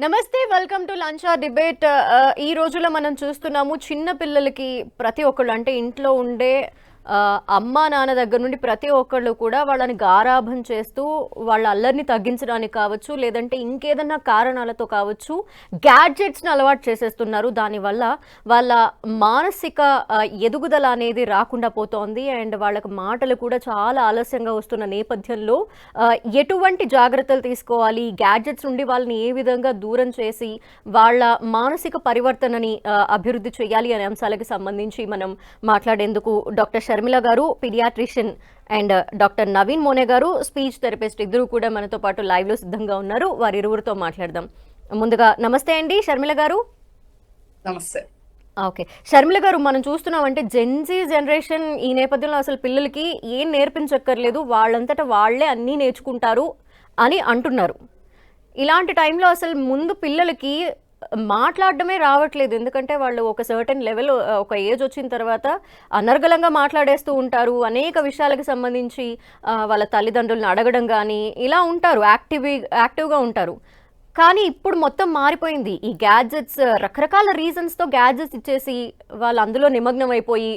నమస్తే, welcome to lunch or debate. ఈ రోజుల్లో మనం చూస్తున్నాము చిన్న పిల్లలకి ప్రతి ఒక్కళ్ళు అంటే ఇంట్లో ఉండే అమ్మా నాన్న దగ్గర నుండి ప్రతి ఒక్కళ్ళు కూడా వాళ్ళని గారాభం చేస్తూ వాళ్ళ అల్లరిని తగ్గించడానికి కావచ్చు, లేదంటే ఇంకేదన్నా కారణాలతో కావచ్చు గ్యాడ్జెట్స్ని అలవాటు చేసేస్తున్నారు. దానివల్ల వాళ్ళ మానసిక ఎదుగుదల అనేది రాకుండా పోతోంది. అండ్ వాళ్ళకి మాటలు కూడా చాలా ఆలస్యంగా వస్తున్న నేపథ్యంలో ఎటువంటి జాగ్రత్తలు తీసుకోవాలి, గ్యాడ్జెట్స్ నుండి వాళ్ళని ఏ విధంగా దూరం చేసి వాళ్ళ మానసిక పరివర్తనని అభివృద్ధి చేయాలి అనే అంశాలకు సంబంధించి మనం మాట్లాడేందుకు డాక్టర్ షర్మిల గారు, పీడియాట్రిషియన్, అండ్ డాక్టర్ నవీన్ మోనే గారు, స్పీచ్ థెరపిస్ట్, ఇద్దరు కూడా మనతో పాటు లైవ్ లో సిద్ధంగా ఉన్నారు. వారి ఇరువురితో మాట్లాడదాం. ముందుగా నమస్తే అండి షర్మిల గారు. నమస్తే. ఓకే షర్మిల గారు, మనం చూస్తున్నామంటే జెన్జీ జనరేషన్ ఈ నేపథ్యంలో అసలు పిల్లలకి ఏం నేర్పించక్కర్లేదు, వాళ్ళంతటా వాళ్లే అన్నీ నేర్చుకుంటారు అని అంటున్నారు. ఇలాంటి టైంలో అసలు ముందు పిల్లలకి మాట్లాడడమే రావట్లేదు. ఎందుకంటే వాళ్ళు ఒక సర్టెన్ లెవెల్, ఒక ఏజ్ వచ్చిన తర్వాత అనర్గళంగా మాట్లాడేస్తూ ఉంటారు. అనేక విషయాలకు సంబంధించి వాళ్ళ తల్లిదండ్రులను అడగడం కానీ ఇలా ఉంటారు, యాక్టివ్గా ఉంటారు. కానీ ఇప్పుడు మొత్తం మారిపోయింది. ఈ గ్యాడ్జెట్స్, రకరకాల రీజన్స్తో గ్యాడ్జెట్స్ ఇచ్చేసి వాళ్ళు అందులో నిమగ్నం అయిపోయి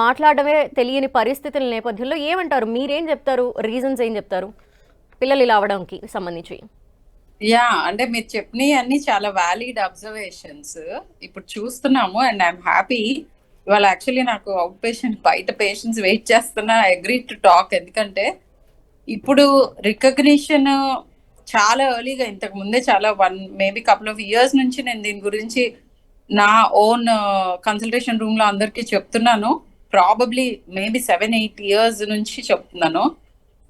మాట్లాడడమే తెలియని పరిస్థితుల నేపథ్యంలో ఏమంటారు, మీరేం చెప్తారు, రీజన్స్ ఏం చెప్తారు పిల్లలు ఇలా అవడానికి సంబంధించి? అంటే మీరు చెప్పినవి అన్ని చాలా వ్యాలిడ్ అబ్జర్వేషన్స్ ఇప్పుడు చూస్తున్నాము. And I'm happy. ఇవాళ యాక్చువల్లీ నాకు అవుట్ పేషెంట్, బయట పేషెంట్స్ వెయిట్ చేస్తున్నా. Agree to talk. ఎందుకంటే ఇప్పుడు రికగ్నిషన్ చాలా ఎర్లీగా, ఇంతకు ముందే చాలా మేబీ కపుల్ ఆఫ్ ఇయర్స్ నుంచి నేను దీని గురించి నా ఓన్ కన్సల్టేషన్ రూమ్ లో అందరికీ చెప్తున్నాను. ప్రాబబ్లీ మేబీ 7-8 years నుంచి చెప్తున్నాను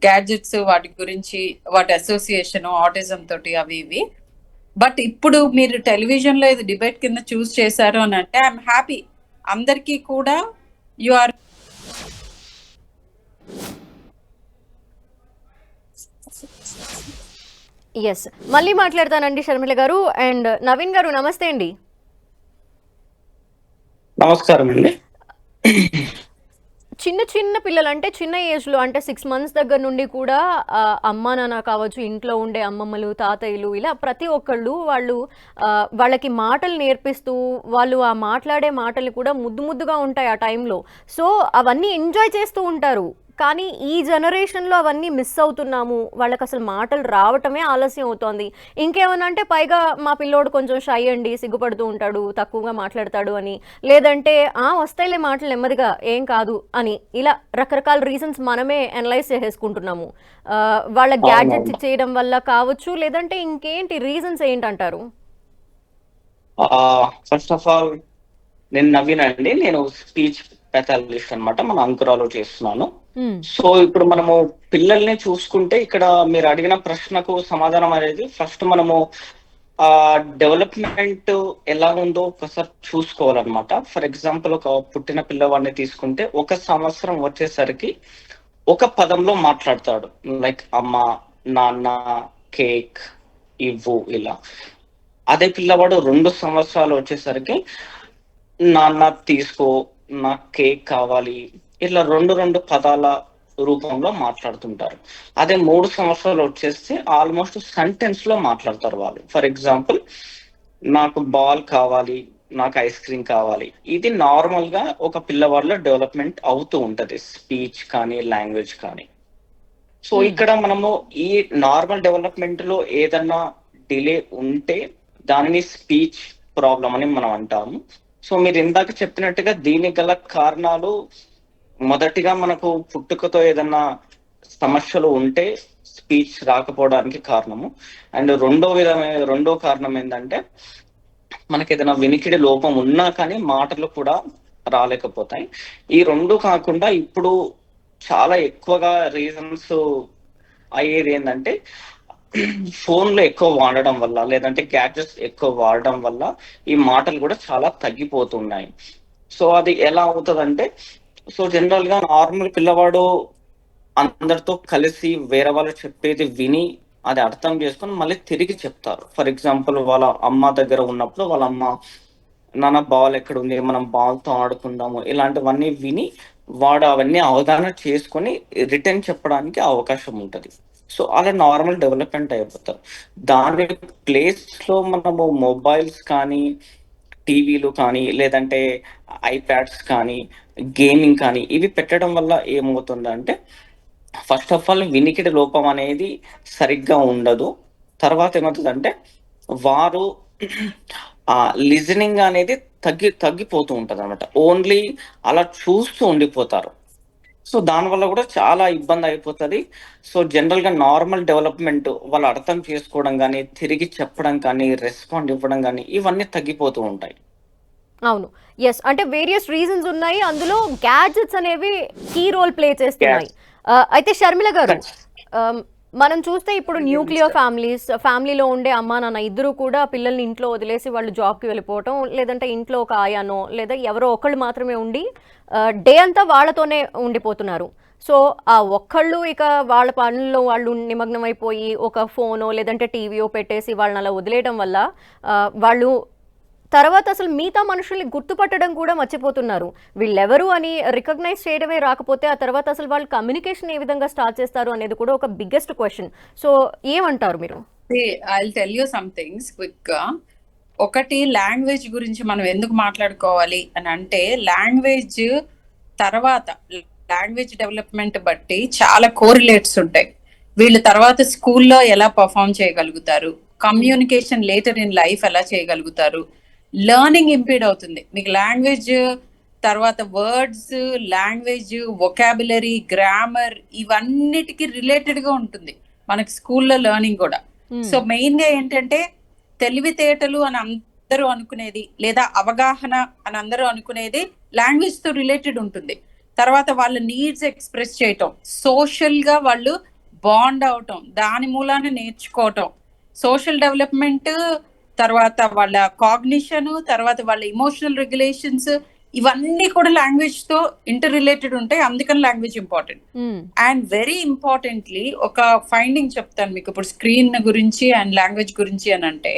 గ్యాడ్జెట్స్, వాటి గురించి, వాటి అసోసియేషన్ ఆటిజం తోటి అవి ఇవి. బట్ ఇప్పుడు మీరు టెలివిజన్ లో ఇది డిబేట్ కింద చూస్ చేశారు అని అంటే ఐఎమ్ హ్యాపీ. అందరికీ కూడా యు ఆర్ ఎస్, మళ్ళీ మాట్లాడతానండి షర్మిల గారు. అండ్ నవీన్ గారు నమస్తే అండి. నమస్కారం అండి. చిన్న చిన్న పిల్లలు అంటే చిన్న ఏజ్లో, అంటే 6 months దగ్గర నుండి కూడా అమ్మా నాన్న కావచ్చు, ఇంట్లో ఉండే అమ్మమ్మలు, తాతయ్యలు, ఇలా ప్రతి ఒక్కళ్ళు వాళ్ళకి మాటలు నేర్పిస్తూ, వాళ్ళు ఆ మాట్లాడే మాటలు కూడా ముద్దు ముద్దుగా ఉంటాయి ఆ టైంలో. సో అవన్నీ ఎంజాయ్ చేస్తూ ఉంటారు. కానీ ఈ జనరేషన్లో అవన్నీ మిస్ అవుతున్నాము. వాళ్ళకి అసలు మాటలు రావటమే ఆలస్యం అవుతోంది. ఇంకేమన్నా అంటే పైగా మా పిల్లోడు కొంచెం షై అండి, సిగ్గుపడుతూ ఉంటాడు, తక్కువగా మాట్లాడతాడు అని, లేదంటే వస్తాయిలే మాటలు నెమ్మదిగా, ఏం కాదు అని, ఇలా రకరకాల రీజన్స్ మనమే అనలైజ్ చేసేసుకుంటున్నాము. వాళ్ళ గ్యాడ్జెట్స్ ఇచ్చేయడం వల్ల కావచ్చు, లేదంటే ఇంకేంటి రీజన్స్ ఏంటంటారు? ఫస్ట్ ఆఫ్ ఆల్ నేను నవీన్ అండి. నేను స్పీచ్ పెథాలజిస్ట్ అనమాట. మన అంకురాలో చేస్తున్నాను. సో ఇప్పుడు మనము పిల్లల్ని చూసుకుంటే, ఇక్కడ మీరు అడిగిన ప్రశ్నకు సమాధానం అనేది ఫస్ట్ మనము డెవలప్మెంట్ ఎలా ఉందో ఒకసారి చూసుకోవాలన్నమాట. ఫర్ ఎగ్జాంపుల్, ఒక పుట్టిన పిల్లవాడిని తీసుకుంటే 1 సంవత్సరం వచ్చేసరికి ఒక పదంలో మాట్లాడతాడు. లైక్ అమ్మ, నాన్న, కేక్, ఇవ్వు, ఇలా. అదే పిల్లవాడు 2 సంవత్సరాలు వచ్చేసరికి నాన్న తీసుకో, నాకు కేక్ కావాలి, ఇట్లా 2 పదాల రూపంలో మాట్లాడుతుంటారు. అదే 3 సంవత్సరాలు వచ్చేస్తే ఆల్మోస్ట్ సెంటెన్స్ లో మాట్లాడతారు వాళ్ళు. ఫర్ ఎగ్జాంపుల్, నాకు బాల్ కావాలి, నాకు ఐస్ క్రీమ్ కావాలి. ఇది నార్మల్ గా ఒక పిల్లవాడిలో డెవలప్మెంట్ అవుతూ ఉంటది, స్పీచ్ కానీ లాంగ్వేజ్ కానీ. సో ఇక్కడ మనము ఈ నార్మల్ డెవలప్మెంట్ లో ఏదన్నా డిలే ఉంటే దానిని స్పీచ్ ప్రాబ్లం అని మనం అంటాము. సో మీరు ఇందాక చెప్పినట్టుగా దీనికి గల కారణాలు, మొదటిగా మనకు పుట్టుకతో ఏదన్నా సమస్యలు ఉంటే స్పీచ్ రాకపోవడానికి కారణము. అండ్ రెండో కారణం ఏంటంటే, మనకి ఏదైనా వినికిడి లోపం ఉన్నా కానీ మాటలు కూడా రాలేకపోతాయి. ఈ 2 కాకుండా ఇప్పుడు చాలా ఎక్కువగా రీజన్స్ అయ్యేది ఏంటంటే, ఫోన్లు ఎక్కువ వాడడం వల్ల, లేదంటే గ్యాడ్జెట్స్ ఎక్కువ వాడడం వల్ల ఈ మాటలు కూడా చాలా తగ్గిపోతున్నాయి. సో అది ఎలా అవుతుందంటే, సో జనరల్ గా నార్మల్ పిల్లవాడు అందరితో కలిసి వేరే వాళ్ళు చెప్పేది విని అది అర్థం చేసుకొని మళ్ళీ తిరిగి చెప్తారు. ఫర్ ఎగ్జాంపుల్, వాళ్ళ అమ్మ దగ్గర ఉన్నప్పుడు వాళ్ళ అమ్మ, నాన్న బాల్ ఎక్కడ ఉంది, మనం బాల్తో ఆడుకుందాము, ఇలాంటివన్నీ విని వాడు అవన్నీ అవగాహన చేసుకొని రిటర్న్ చెప్పడానికి అవకాశం ఉంటుంది. సో అలా నార్మల్ డెవలప్మెంట్ అయిపోతారు. దాని ప్లేస్ లో మనము మొబైల్స్ కానీ, టీవీలు కానీ, లేదంటే ఐప్యాడ్స్ కానీ, గేమింగ్ కానీ ఇవి పెట్టడం వల్ల ఏమవుతుందంటే ఫస్ట్ ఆఫ్ ఆల్ వినికిడి లోపం అనేది సరిగ్గా ఉండదు. తర్వాత ఏమవుతుందంటే వారు ఆ లిజనింగ్ అనేది తగ్గిపోతూ ఉంటుంది అనమాట. ఓన్లీ అలా చూస్తూ ఉండిపోతారు. సో దానివల్ల కూడా చాలా ఇబ్బంది అయిపోతుంది. సో జనరల్ గా నార్మల్ డెవలప్మెంట్ వాళ్ళు అర్థం చేసుకోవడం కానీ, తిరిగి చెప్పడం కానీ, రెస్పాండ్ ఇవ్వడం కానీ ఇవన్నీ తగ్గిపోతూ ఉంటాయి. అవును. యెస్. అంటే వేరియస్ రీజన్స్ ఉన్నాయి. అందులో గ్యాడ్జెట్స్ అనేవి కీ రోల్ ప్లే చేస్తున్నాయి. అయితే షర్మిల గారు, మనం చూస్తే ఇప్పుడు న్యూక్లియర్ ఫ్యామిలీలో ఉండే అమ్మా నాన్న ఇద్దరు కూడా పిల్లల్ని ఇంట్లో వదిలేసి వాళ్ళు జాబ్కి వెళ్ళిపోవటం, లేదంటే ఇంట్లో ఒక ఆయానో లేదా ఎవరో ఒకళ్ళు మాత్రమే ఉండి డే అంతా వాళ్ళతోనే ఉండిపోతున్నారు. సో ఆ ఒక్కళ్ళు ఇక వాళ్ళ పనుల్లో వాళ్ళు నిమగ్నం అయిపోయి ఒక ఫోనో లేదంటే టీవీయో పెట్టేసి వాళ్ళని అలా వదిలేయడం వల్ల వాళ్ళు తర్వాత అసలు మిగతా మనుషుల్ని గుర్తుపట్టడం కూడా మర్చిపోతున్నారు. వీళ్ళెవరు అని రికగ్నైజ్ చేయడమే రాకపోతే ఆ తర్వాత అసలు వాళ్ళు కమ్యూనికేషన్ ఏ విధంగా స్టార్ట్ చేస్తారు అనేది కూడా ఒక బిగ్గెస్ట్ క్వశ్చన్. సో ఏమంటారు మీరు? I will tell you some things quick గా. ఒకటి, లాంగ్వేజ్ గురించి మనం ఎందుకు మాట్లాడుకోవాలి అని అంటే, లాంగ్వేజ్ తర్వాత లాంగ్వేజ్ డెవలప్మెంట్ బట్టి చాలా కోరిలేట్స్ ఉంటాయి. వీళ్ళు తర్వాత స్కూల్లో ఎలా పర్ఫామ్ చేయగలుగుతారు, కమ్యూనికేషన్ లేటర్ ఇన్ లైఫ్ ఎలా చేయగలుగుతారు, లెర్నింగ్ ఇంపీడ్ అవుతుంది. మీకు లాంగ్వేజ్ తర్వాత వర్డ్స్, లాంగ్వేజ్, వొకాబులరీ, గ్రామర్ ఇవన్నిటికి రిలేటెడ్ గా ఉంటుంది మనకి స్కూల్లో లెర్నింగ్ కూడా. సో మెయిన్ గా ఏంటంటే తెలివితేటలు అని అందరూ అనుకునేది, లేదా అవగాహన అని అందరూ అనుకునేది లాంగ్వేజ్ తో రిలేటెడ్ ఉంటుంది. తర్వాత వాళ్ళ నీడ్స్ ఎక్స్ప్రెస్ చేయటం, సోషల్ గా వాళ్ళు బాండ్ అవటం, దాని మూలాన నేర్చుకోవటం, సోషల్ డెవలప్మెంట్, తర్వాత వాళ్ళ కాగ్నిషన్, తర్వాత వాళ్ళ ఇమోషనల్ రెగ్యులేషన్స్, ఇవన్నీ కూడా లాంగ్వేజ్ తో ఇంటర్ రిలేటెడ్ ఉంటాయి. అందుకని language important. And very importantly ఒక ఫైండింగ్ చెప్తాను మీకు ఇప్పుడు స్క్రీన్ గురించి అండ్ లాంగ్వేజ్ గురించి అని అంటే,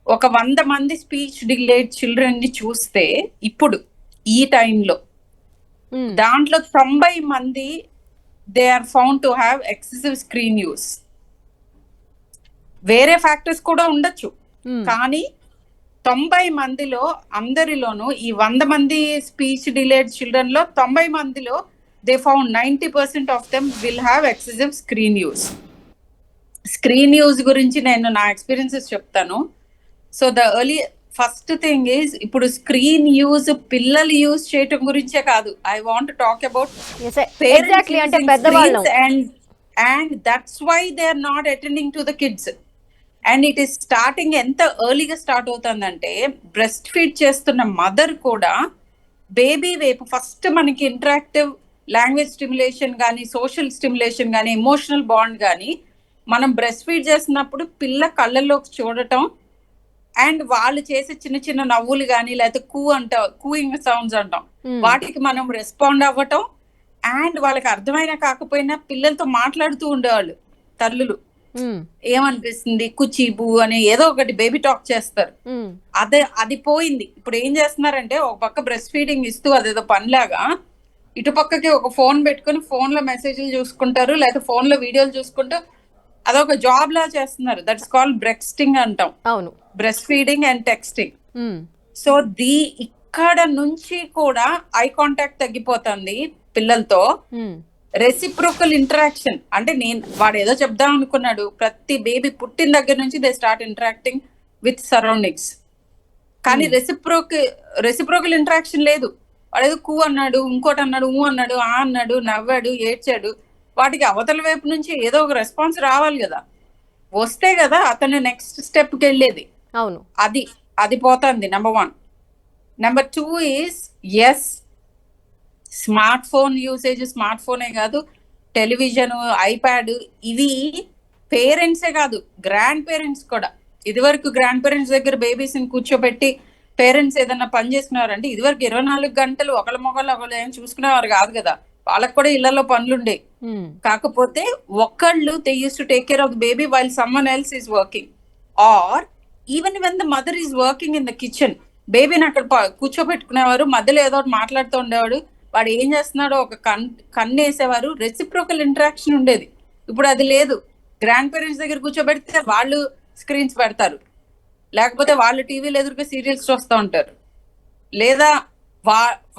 ఒక 100 మంది స్పీచ్ డిలేడ్ చిల్డ్రన్ ని చూస్తే ఇప్పుడు ఈ టైంలో దాంట్లో 90 మంది they are found to have excessive screen use. వేరే ఫ్యాక్టర్స్ కూడా ఉండొచ్చు, కానీ 90 మందిలో అందరిలోనూ ఈ 100 మంది స్పీచ్ డిలేడ్ చిల్డ్రన్ లో 90 మందిలో they found 90% of them will have excessive screen use. Screen use గురించి నేను నా ఎక్స్పీరియన్సెస్ చెప్తాను. So the first thing is, ఇప్పుడు స్క్రీన్ యూజ్ పిల్లలు యూజ్ చేయటం గురించే కాదు. I want talk about parents and that's why they are not attending to the kids. And it is starting ఎంత ఎర్లీగా స్టార్ట్ అవుతుందంటే, బ్రెస్ట్ ఫీడ్ చేస్తున్న మదర్ కూడా బేబీ వైపు ఫస్ట్ మనకి ఇంటరాక్టివ్ లాంగ్వేజ్ స్టిమ్యులేషన్ కానీ, సోషల్ స్టిమ్యులేషన్ కానీ, ఎమోషనల్ బాండ్ కానీ మనం బ్రెస్ట్ ఫీడ్ చేస్తున్నప్పుడు పిల్ల కళ్ళల్లోకి చూడటం, అండ్ వాళ్ళు చేసే చిన్న చిన్న నవ్వులు కానీ, లేకపోతే కూయింగ్ సౌండ్స్ అంటాం, వాటికి మనం రెస్పాండ్ అవ్వటం, అండ్ వాళ్ళకి అర్థమైనా కాకపోయినా పిల్లలతో మాట్లాడుతూ ఉండేవాళ్ళు తల్లులు. ఏమనిపిస్తుంది, కుచీబు అని ఏదో ఒకటి బేబీ టాక్ చేస్తారు. అది పోయింది. ఇప్పుడు ఏం చేస్తున్నారంటే, ఒక పక్క బ్రెస్ట్ ఫీడింగ్ ఇస్తూ అదేదో పనిలాగా ఇటు పక్కకి ఒక ఫోన్ పెట్టుకుని ఫోన్ లో మెసేజ్లు చూసుకుంటారు, లేకపోతే ఫోన్ లో వీడియోలు చూసుకుంటూ అదొక జాబ్ లా చేస్తున్నారు. దట్స్ కాల్డ్ బ్రెక్స్టింగ్ అంటాం. అవును, breast feeding and texting. So ఇక్కడ నుంచి కూడా ఐ కాంటాక్ట్ తగ్గిపోతుంది పిల్లలతో. రెసిప్రోకల్ ఇంటరాక్షన్ అంటే, వాడు ఏదో చెప్దాం అనుకున్నాడు, ప్రతి బేబీ పుట్టిన దగ్గర నుంచి they start interacting with surroundings, కానీ రెసిప్రోకల్ ఇంటరాక్షన్ లేదు. వాడు ఏదో కూ అన్నాడు, ఇంకోటి అన్నాడు, ఊ అన్నాడు, ఆ అన్నాడు, నవ్వాడు, ఏడ్చాడు, వాటికి అవతల వైపు నుంచి ఏదో ఒక రెస్పాన్స్ రావాలి కదా, వస్తే కదా అతను నెక్స్ట్ స్టెప్ కి వెళ్ళేది. అవును, అది పోతుంది. Number 1. Number 2 is, yes, smart phone usage, smart ఫోనే కాదు, టెలివిజన్, ఐప్యాడ్, ఇవి పేరెంట్సే కాదు గ్రాండ్ పేరెంట్స్ కూడా. ఇదివరకు గ్రాండ్ పేరెంట్స్ దగ్గర బేబీస్ ని కూర్చోబెట్టి పేరెంట్స్ ఏదన్నా పని చేసుకునేవారంటే, ఇదివరకు 24 గంటలు ఒకళ్ళ ఒకళ్ళు ఏం చూసుకునేవారు కాదు కదా, వాళ్ళకి కూడా ఇళ్లలో పనులుండే. కాకపోతే ఒకళ్ళు they use to take care of the baby while someone else is working, or even when the mother is working in the kitchen, బేబీని అక్కడ కూర్చోబెట్టుకునేవారు, మధ్యలో ఏదో ఒకటి మాట్లాడుతూ ఉండేవాడు, వాడు ఏం చేస్తున్నాడో ఒక కన్ను వేసేవారు. రెసిప్రోకల్ ఇంటరాక్షన్ ఉండేది. ఇప్పుడు అది లేదు. గ్రాండ్ పేరెంట్స్ దగ్గర కూర్చోబెడితే వాళ్ళు స్క్రీన్స్ పెడతారు, లేకపోతే వాళ్ళు టీవీలో ఎదురుగా సీరియల్స్ చూస్తూ ఉంటారు, లేదా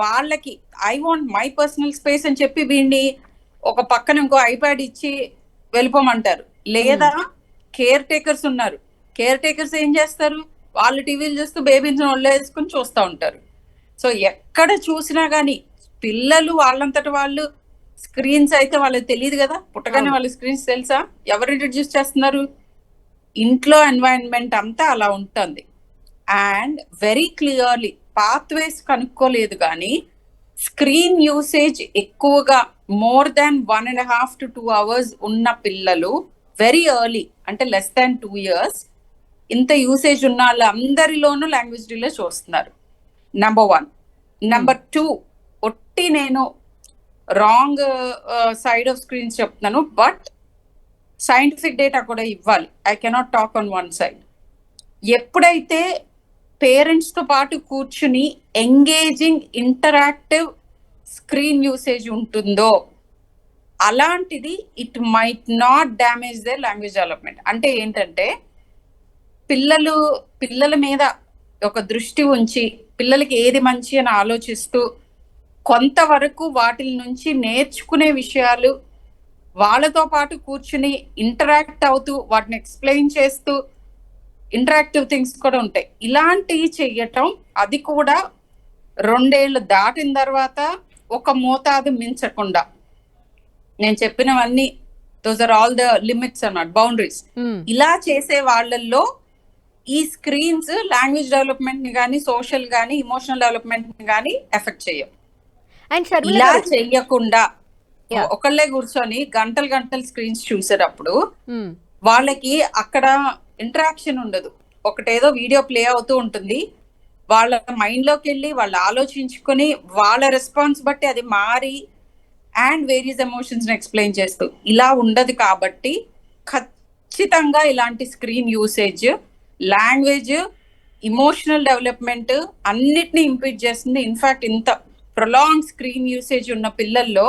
వాళ్ళకి I want my personal space అని చెప్పి వీడిని ఒక పక్కన ఇంకో ఐప్యాడ్ ఇచ్చి వెళ్ళిపోమంటారు. లేదా కేర్ టేకర్స్ ఉన్నారు, కేర్ టేకర్స్ ఏం చేస్తారు, వాళ్ళు టీవీలు చూస్తూ బేబీని ఒళ్ళో వేసుకుని చూస్తూ ఉంటారు. సో ఎక్కడ చూసినా కానీ పిల్లలు వాళ్ళంతట వాళ్ళు స్క్రీన్స్ అయితే వాళ్ళకి తెలియదు కదా, పుట్టగానే వాళ్ళ స్క్రీన్స్ తెలుసా, ఎవరు ఇంట్రడ్యూస్ చేస్తున్నారు? ఇంట్లో ఎన్వైరన్మెంట్ అంతా అలా ఉంటుంది. అండ్ వెరీ క్లియర్లీ పాత్వేస్ కనుక్కోలేదు కానీ స్క్రీన్ యూసేజ్ ఎక్కువగా మోర్ దాన్ 1.5 to 2 hours ఉన్న పిల్లలు వెరీ ఎర్లీ, అంటే లెస్ దాన్ 2 years ఇంత యూసేజ్ ఉన్న వాళ్ళందరిలోనూ లాంగ్వేజ్ డిలే చూస్తున్నారు. నెంబర్ 1. నెంబర్ 2, ఒట్టి నేను రాంగ్ సైడ్ ఆఫ్ స్క్రీన్స్ చెప్తున్నాను, బట్ సైంటిఫిక్ డేటా కూడా ఇవ్వాలి. I cannot talk on one side. ఎప్పుడైతే పేరెంట్స్తో పాటు కూర్చుని ఎంగేజింగ్ ఇంటరాక్టివ్ స్క్రీన్ యూసేజ్ ఉంటుందో అలాంటిది it might not damage there language development. అంటే ఏంటంటే పిల్లల మీద ఒక దృష్టి ఉంచి పిల్లలకి ఏది మంచి అని ఆలోచిస్తూ కొంతవరకు వాటి నుంచి నేర్చుకునే విషయాలు వాళ్ళతో పాటు కూర్చుని ఇంటరాక్ట్ అవుతూ వాటిని ఎక్స్ప్లెయిన్ చేస్తూ ఇంటరాక్టివ్ థింగ్స్ కూడా ఉంటాయి. ఇలాంటివి చెయ్యటం, అది కూడా 2 ఏళ్ళు దాటిన తర్వాత ఒక మోతాదు మించకుండా. నేను చెప్పినవన్నీ those are all the limits అన్నమాట, బౌండరీస్. ఇలా చేసే వాళ్ళల్లో ఈ స్క్రీన్స్ లాంగ్వేజ్ డెవలప్మెంట్ ని కానీ సోషల్ కానీ ఇమోషనల్ డెవలప్మెంట్ ని కానీ ఎఫెక్ట్ చేయవు. ఇలా చెయ్యకుండా ఒకళ్ళే కూర్చొని గంటలు గంటలు స్క్రీన్స్ చూసేటప్పుడు వాళ్ళకి అక్కడ ఇంటరాక్షన్ ఉండదు. ఒకటేదో వీడియో ప్లే అవుతూ ఉంటుంది, వాళ్ళ మైండ్ లోకి వెళ్ళి వాళ్ళు ఆలోచించుకొని వాళ్ళ రెస్పాన్స్ బట్టి అది మారి అండ్ వేరియస్ ఎమోషన్స్ ఎక్స్ప్లెయిన్ చేస్తూ ఇలా ఉండదు. కాబట్టి ఖచ్చితంగా ఇలాంటి screen usage language emotional development అన్నిటినీ ఇంపీడ్ చేస్తుంది. ఇన్ఫాక్ట్ ఇంత ప్రొలాంగ్ స్క్రీన్ యూసేజ్ ఉన్న పిల్లల్లో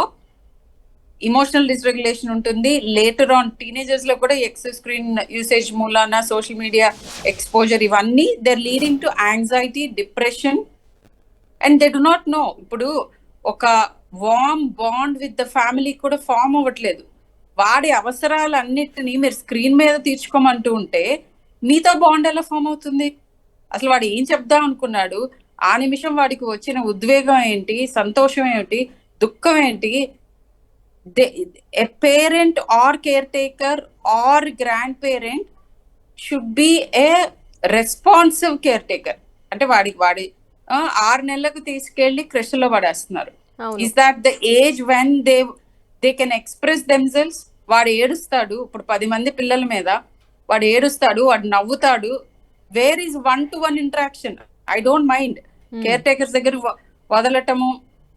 ఇమోషనల్ డిస్రెగ్యులేషన్ ఉంటుంది. లేటర్ ఆన్ టీనేజర్స్ లో కూడా ఎక్సెస్ స్క్రీన్ యూసేజ్ మూలాన సోషల్ మీడియా ఎక్స్పోజర్ ఇవన్నీ they leading to anxiety, depression and they do not know. ఇప్పుడు ఒక warm bond with the family కూడా ఫామ్ అవ్వట్లేదు. వాడి అవసరాలన్నిటినీ మీరు స్క్రీన్ మీద తీర్చుకోమంటూ ఉంటే మీతో బాండ్ ఎలా ఫామ్ అవుతుంది? అసలు వాడు ఏం చెప్దాం అనుకున్నాడు, ఆ నిమిషం వాడికి వచ్చిన ఉద్వేగం ఏంటి, సంతోషం ఏంటి, దుఃఖం ఏంటి? A parent or caretaker or grandparent should be a responsive caretaker. అంటే వాడి 6 నెలలకు తీసుకెళ్లి క్రష్లో పడేస్తున్నారు. Is that the age when they can express themselves? వాడు ఏడుస్తాడు, ఇప్పుడు 10 మంది పిల్లల మీద వాడు ఏడుస్తాడు, వాడు నవ్వుతాడు. Where is 1-to-1 interaction? I don't mind care takers దగ్గర వదలటము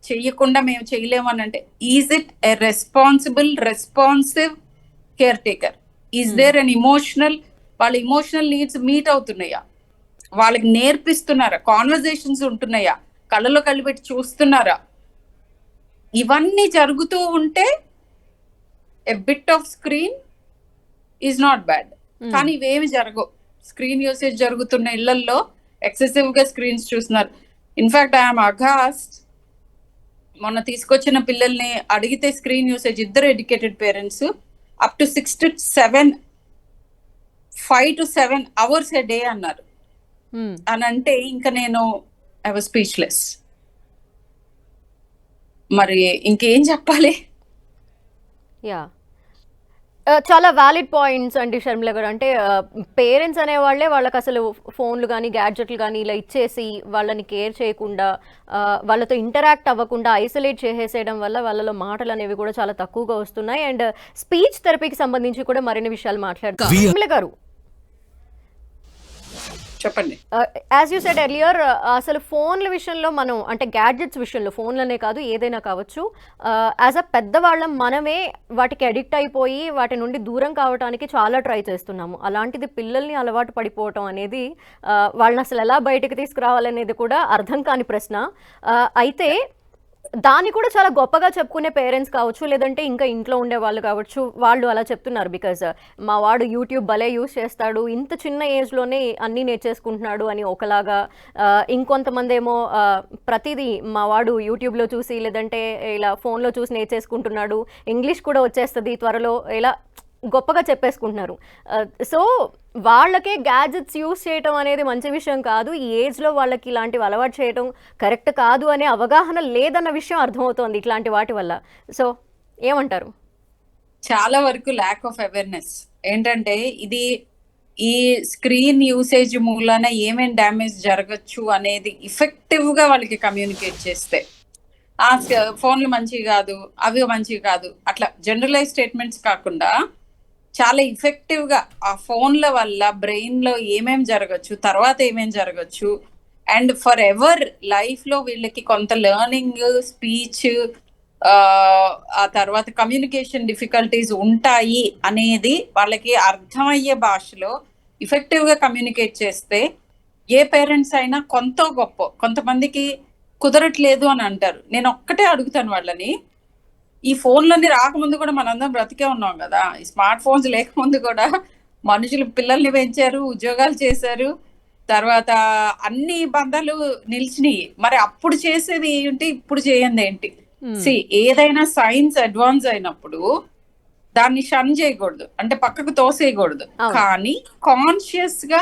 చెయ్యకుండా మేము చేయలేము అని అంటే, is it a responsive care taker? Is there an emotional, వాళ్ళ ఇమోషనల్ నీడ్స్ మీట్ అవుతున్నాయా? వాళ్ళకి నేర్పిస్తున్నారా? కాన్వర్జేషన్స్ ఉంటున్నాయా? కళ్ళలో కళ్ళు పెట్టి చూస్తున్నారా? ఇవన్నీ జరుగుతూ ఉంటే a bit off screen is not bad. కానీ ఇవేమి జరగవు. స్క్రీన్ యూసేజ్ జరుగుతున్న ఇళ్లలో ఎక్సెసివ్ గా స్క్రీన్స్ చూస్తున్నారు. ఇన్ఫాక్ట్ ఐఎమ్ అఘాస్ట్, మొన్న తీసుకొచ్చిన పిల్లల్ని అడిగితే స్క్రీన్ యూసేజ్, ఇద్దరు educated parents, up to 5 to 7 hours a day అన్నారు. అని అంటే ఇంకా నేను ఐ వాజ్ స్పీచ్లెస్. మరి ఇంకేం చెప్పాలి? యా, చాలా వ్యాలిడ్ పాయింట్స్ అండి షర్మిల గారు. అంటే పేరెంట్స్ అనేవాళ్ళే వాళ్ళకి అసలు ఫోన్లు కానీ గ్యాడ్జెట్లు కానీ ఇలా ఇచ్చేసి వాళ్ళని కేర్ చేయకుండా వాళ్ళతో ఇంటరాక్ట్ అవ్వకుండా ఐసోలేట్ చేసేయడం వల్ల వాళ్ళలో మాటలు అనేవి కూడా చాలా తక్కువగా వస్తున్నాయి. అండ్ స్పీచ్ థెరపీకి సంబంధించి కూడా మరిన్ని విషయాలు మాట్లాడతారు. షర్మిల గారు చెప్పండి. యాజ్ యూ సెడ్ ఎర్లియర్, అసలు ఫోన్ల విషయంలో మనం, అంటే గ్యాడ్జెట్స్ విషయంలో, ఫోన్లనే కాదు ఏదైనా కావచ్చు, యాజ్ అ పెద్దవాళ్ళం మనమే వాటికి అడిక్ట్ అయిపోయి వాటి నుండి దూరం కావడానికి చాలా ట్రై చేస్తున్నాము. అలాంటిది పిల్లల్ని అలవాటు పడిపోవటం అనేది వాళ్ళని అసలు ఎలా బయటకు తీసుకురావాలనేది కూడా అర్థం కాని ప్రశ్న. అయితే దాన్ని కూడా చాలా గొప్పగా చెప్పుకునే పేరెంట్స్ కావచ్చు, లేదంటే ఇంకా ఇంట్లో ఉండే వాళ్ళు కావచ్చు, వాళ్ళు అలా చెప్తున్నారు. బికాజ్ మా వాడు యూట్యూబ్ భలే యూస్ చేస్తాడు, ఇంత చిన్న ఏజ్లోనే అన్నీ నేర్చేసుకుంటున్నాడు అని ఒకలాగా. ఇంకొంతమంది ఏమో ప్రతిదీ మా వాడు యూట్యూబ్లో చూసి లేదంటే ఇలా ఫోన్లో చూసి నేర్చేసుకుంటున్నాడు, ఇంగ్లీష్ కూడా వచ్చేస్తుంది త్వరలో, ఇలా గొప్పగా చెప్పేసుకుంటున్నారు. సో వాళ్ళకే గ్యాజెట్స్ యూస్ చేయటం అనేది మంచి విషయం కాదు. ఈ ఏజ్లో వాళ్ళకి ఇలాంటివి అలవాటు చేయటం కరెక్ట్ కాదు అనే అవగాహన లేదన్న విషయం అర్థమవుతోంది ఇట్లాంటి వాటి వల్ల. సో ఏమంటారు? చాలా వరకు ల్యాక్ ఆఫ్ అవేర్నెస్. ఏంటంటే ఇది ఈ స్క్రీన్ యూసేజ్ మూలాన ఏమేం డ్యామేజ్ జరగచ్చు అనేది ఇఫెక్టివ్ గా వాళ్ళకి కమ్యూనికేట్ చేస్తే, ఆ ఫోన్లు మంచివి కాదు, అవి మంచివి కాదు, అట్లా జనరలైజ్ స్టేట్మెంట్స్ కాకుండా చాలా ఇఫెక్టివ్ గా ఆ ఫోన్ల వల్ల బ్రెయిన్ లో ఏమేం జరగచ్చు, తర్వాత ఏమేం జరగచ్చు, అండ్ ఫర్ ఎవర్ లైఫ్ లో వీళ్ళకి కొంత లెర్నింగ్, స్పీచ్, ఆ తర్వాత కమ్యూనికేషన్ డిఫికల్టీస్ ఉంటాయి అనేది వాళ్ళకి అర్థమయ్యే భాషలో ఇఫెక్టివ్ గా కమ్యూనికేట్ చేస్తే ఏ పేరెంట్స్ అయినా కొంత గొప్ప. కొంతమందికి కుదరట్లేదు అని అంటారు. నేను ఒక్కటే అడుగుతాను వాళ్ళని, ఈ ఫోన్లన్నీ రాకముందు కూడా మనందరం బ్రతికే ఉన్నాం కదా, ఈ స్మార్ట్ ఫోన్స్ లేకముందు కూడా మనుషులు పిల్లల్ని పెంచారు, ఉద్యోగాలు చేశారు, తర్వాత అన్ని బంధాలు నిలిచినాయి. మరి అప్పుడు చేసేది ఏంటి, ఇప్పుడు చేయండి ఏంటి? ఏదైనా సైన్స్ అడ్వాన్స్ అయినప్పుడు దాన్ని షన్ చేయకూడదు, అంటే పక్కకు తోసేయకూడదు, కానీ కాన్షియస్ గా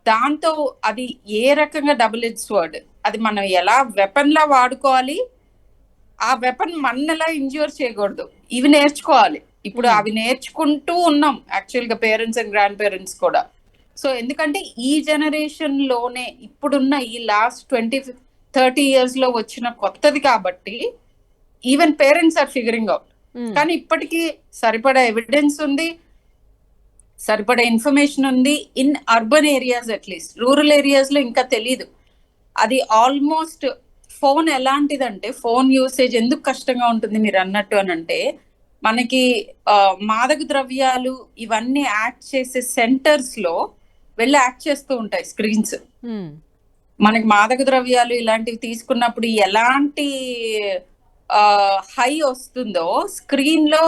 దాంతో అది ఏ రకంగా డబుల్ ఎడ్జ్ వర్డ్, అది మనం ఎలా వెపన్ లా వాడుకోవాలి, ఆ వెపన్ మనలా ఇంజ్యూర్ చేయకూడదు, ఇవి నేర్చుకోవాలి. ఇప్పుడు అవి నేర్చుకుంటూ ఉన్నాం యాక్చువల్ గా పేరెంట్స్ అండ్ గ్రాండ్ పేరెంట్స్ కూడా. సో ఎందుకంటే ఈ జనరేషన్ లోనే ఇప్పుడున్న ఈ లాస్ట్ 20-30 years లో వచ్చిన కొత్తది కాబట్టి even parents are figuring out. కానీ ఇప్పటికీ సరిపడా ఎవిడెన్స్ ఉంది, సరిపడా ఇన్ఫర్మేషన్ ఉంది. In urban areas at least, rural areas లో ఇంకా తెలీదు. అది ఆల్మోస్ట్ ఫోన్ ఎలాంటిదంటే, ఫోన్ యూసేజ్ ఎందుకు కష్టంగా ఉంటుంది మీరు అన్నట్టు అని అంటే, మనకి మాదక ద్రవ్యాలు ఇవన్నీ యాక్ట్ చేసే సెంటర్స్ లో వెళ్ళి యాక్ట్ చేస్తూ ఉంటాయి స్క్రీన్స్. మనకి మాదక ద్రవ్యాలు ఇలాంటివి తీసుకున్నప్పుడు ఎలాంటి హై వస్తుందో స్క్రీన్ లో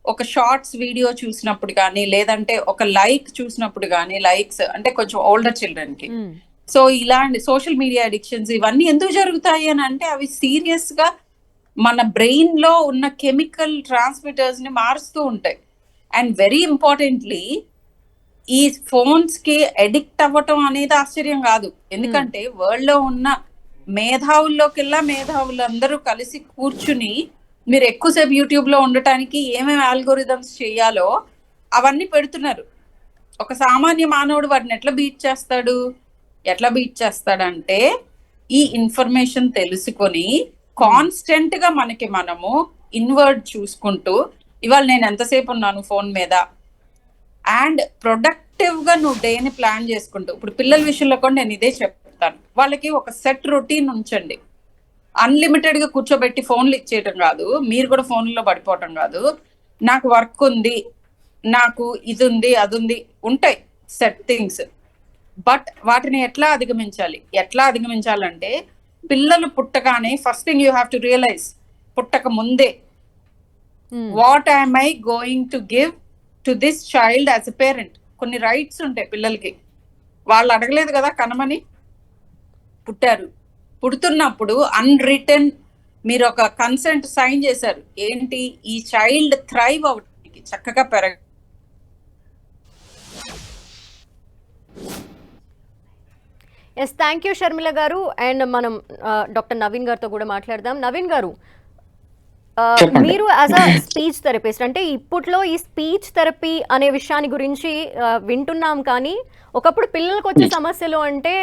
ఒక షార్ట్స్ వీడియో చూసినప్పుడు కానీ, లేదంటే ఒక లైక్ చూసినప్పుడు కానీ, లైక్స్ అంటే కొంచెం ఓల్డర్ చిల్డ్రన్ కి. సో ఇలాంటి సోషల్ మీడియా అడిక్షన్స్ ఇవన్నీ ఎందుకు జరుగుతాయి అని అంటే, అవి సీరియస్ గా మన బ్రెయిన్ లో ఉన్న కెమికల్ ట్రాన్స్మిటర్స్ ని మారుస్తూ ఉంటాయి. అండ్ వెరీ ఇంపార్టెంట్లీ ఈ ఫోన్స్ కి అడిక్ట్ అవ్వటం అనేది ఆశ్చర్యం కాదు. ఎందుకంటే వరల్డ్ లో ఉన్న మేధావుల్లోకెల్లా మేధావులందరూ కలిసి కూర్చుని మీరు ఎక్కువసేపు యూట్యూబ్ లో ఉండటానికి ఏమేమి ఆల్గోరిథమ్స్ చేయాలో అవన్నీ పెడుతున్నారు. ఒక సామాన్య మానవుడు వాటిని ఎట్లా బీట్ చేస్తాడంటే ఈ ఇన్ఫర్మేషన్ తెలుసుకొని కాన్స్టెంట్ గా మనము ఇన్వర్డ్ చూసుకుంటూ, ఇవాళ నేను ఎంతసేపు ఉన్నాను ఫోన్ మీద, అండ్ ప్రొడక్టివ్ గా నువ్వు డేని ప్లాన్ చేసుకుంటూ. ఇప్పుడు పిల్లల విషయంలో కూడా నేను ఇదే చెప్తాను, వాళ్ళకి ఒక సెట్ రొటీన్ ఉంచండి. అన్లిమిటెడ్ గా కూర్చోబెట్టి ఫోన్లు ఇచ్చేయటం కాదు, మీరు కూడా ఫోన్లో పడిపోవటం కాదు. నాకు వర్క్ ఉంది, నాకు ఇది ఉంది, అది ఉంది, ఉంటాయి సెట్ థింగ్స్. బట్ వాటిని ఎట్లా అధిగమించాలంటే, పిల్లలు పుట్టగానే first thing you have to realise, పుట్టక ముందే what I'm I going to give to this child as a parent. కొన్ని రైట్స్ ఉంటాయి పిల్లలకి, వాళ్ళు అడగలేదు కదా కనమని, పుడుతున్నప్పుడు అన్రిటన్ మీరు ఒక కన్సెంట్ సైన్ చేశారు. ఏంటి, ఈ చైల్డ్ థ్రైవ్ అవడానికి, చక్కగా ఎస్, థ్యాంక్ యూ షర్మిల గారు. అండ్ మనం డాక్టర్ నవీన్ గారితో కూడా మాట్లాడదాం. నవీన్ గారు, మీరు యాజ్ అ స్పీచ్ థెరపిస్ట్, అంటే ఇప్పట్లో ఈ స్పీచ్ థెరపీ అనే విషయాన్ని గురించి వింటున్నాం, కానీ ఒకప్పుడు పిల్లలకు వచ్చే సమస్యలు అంటే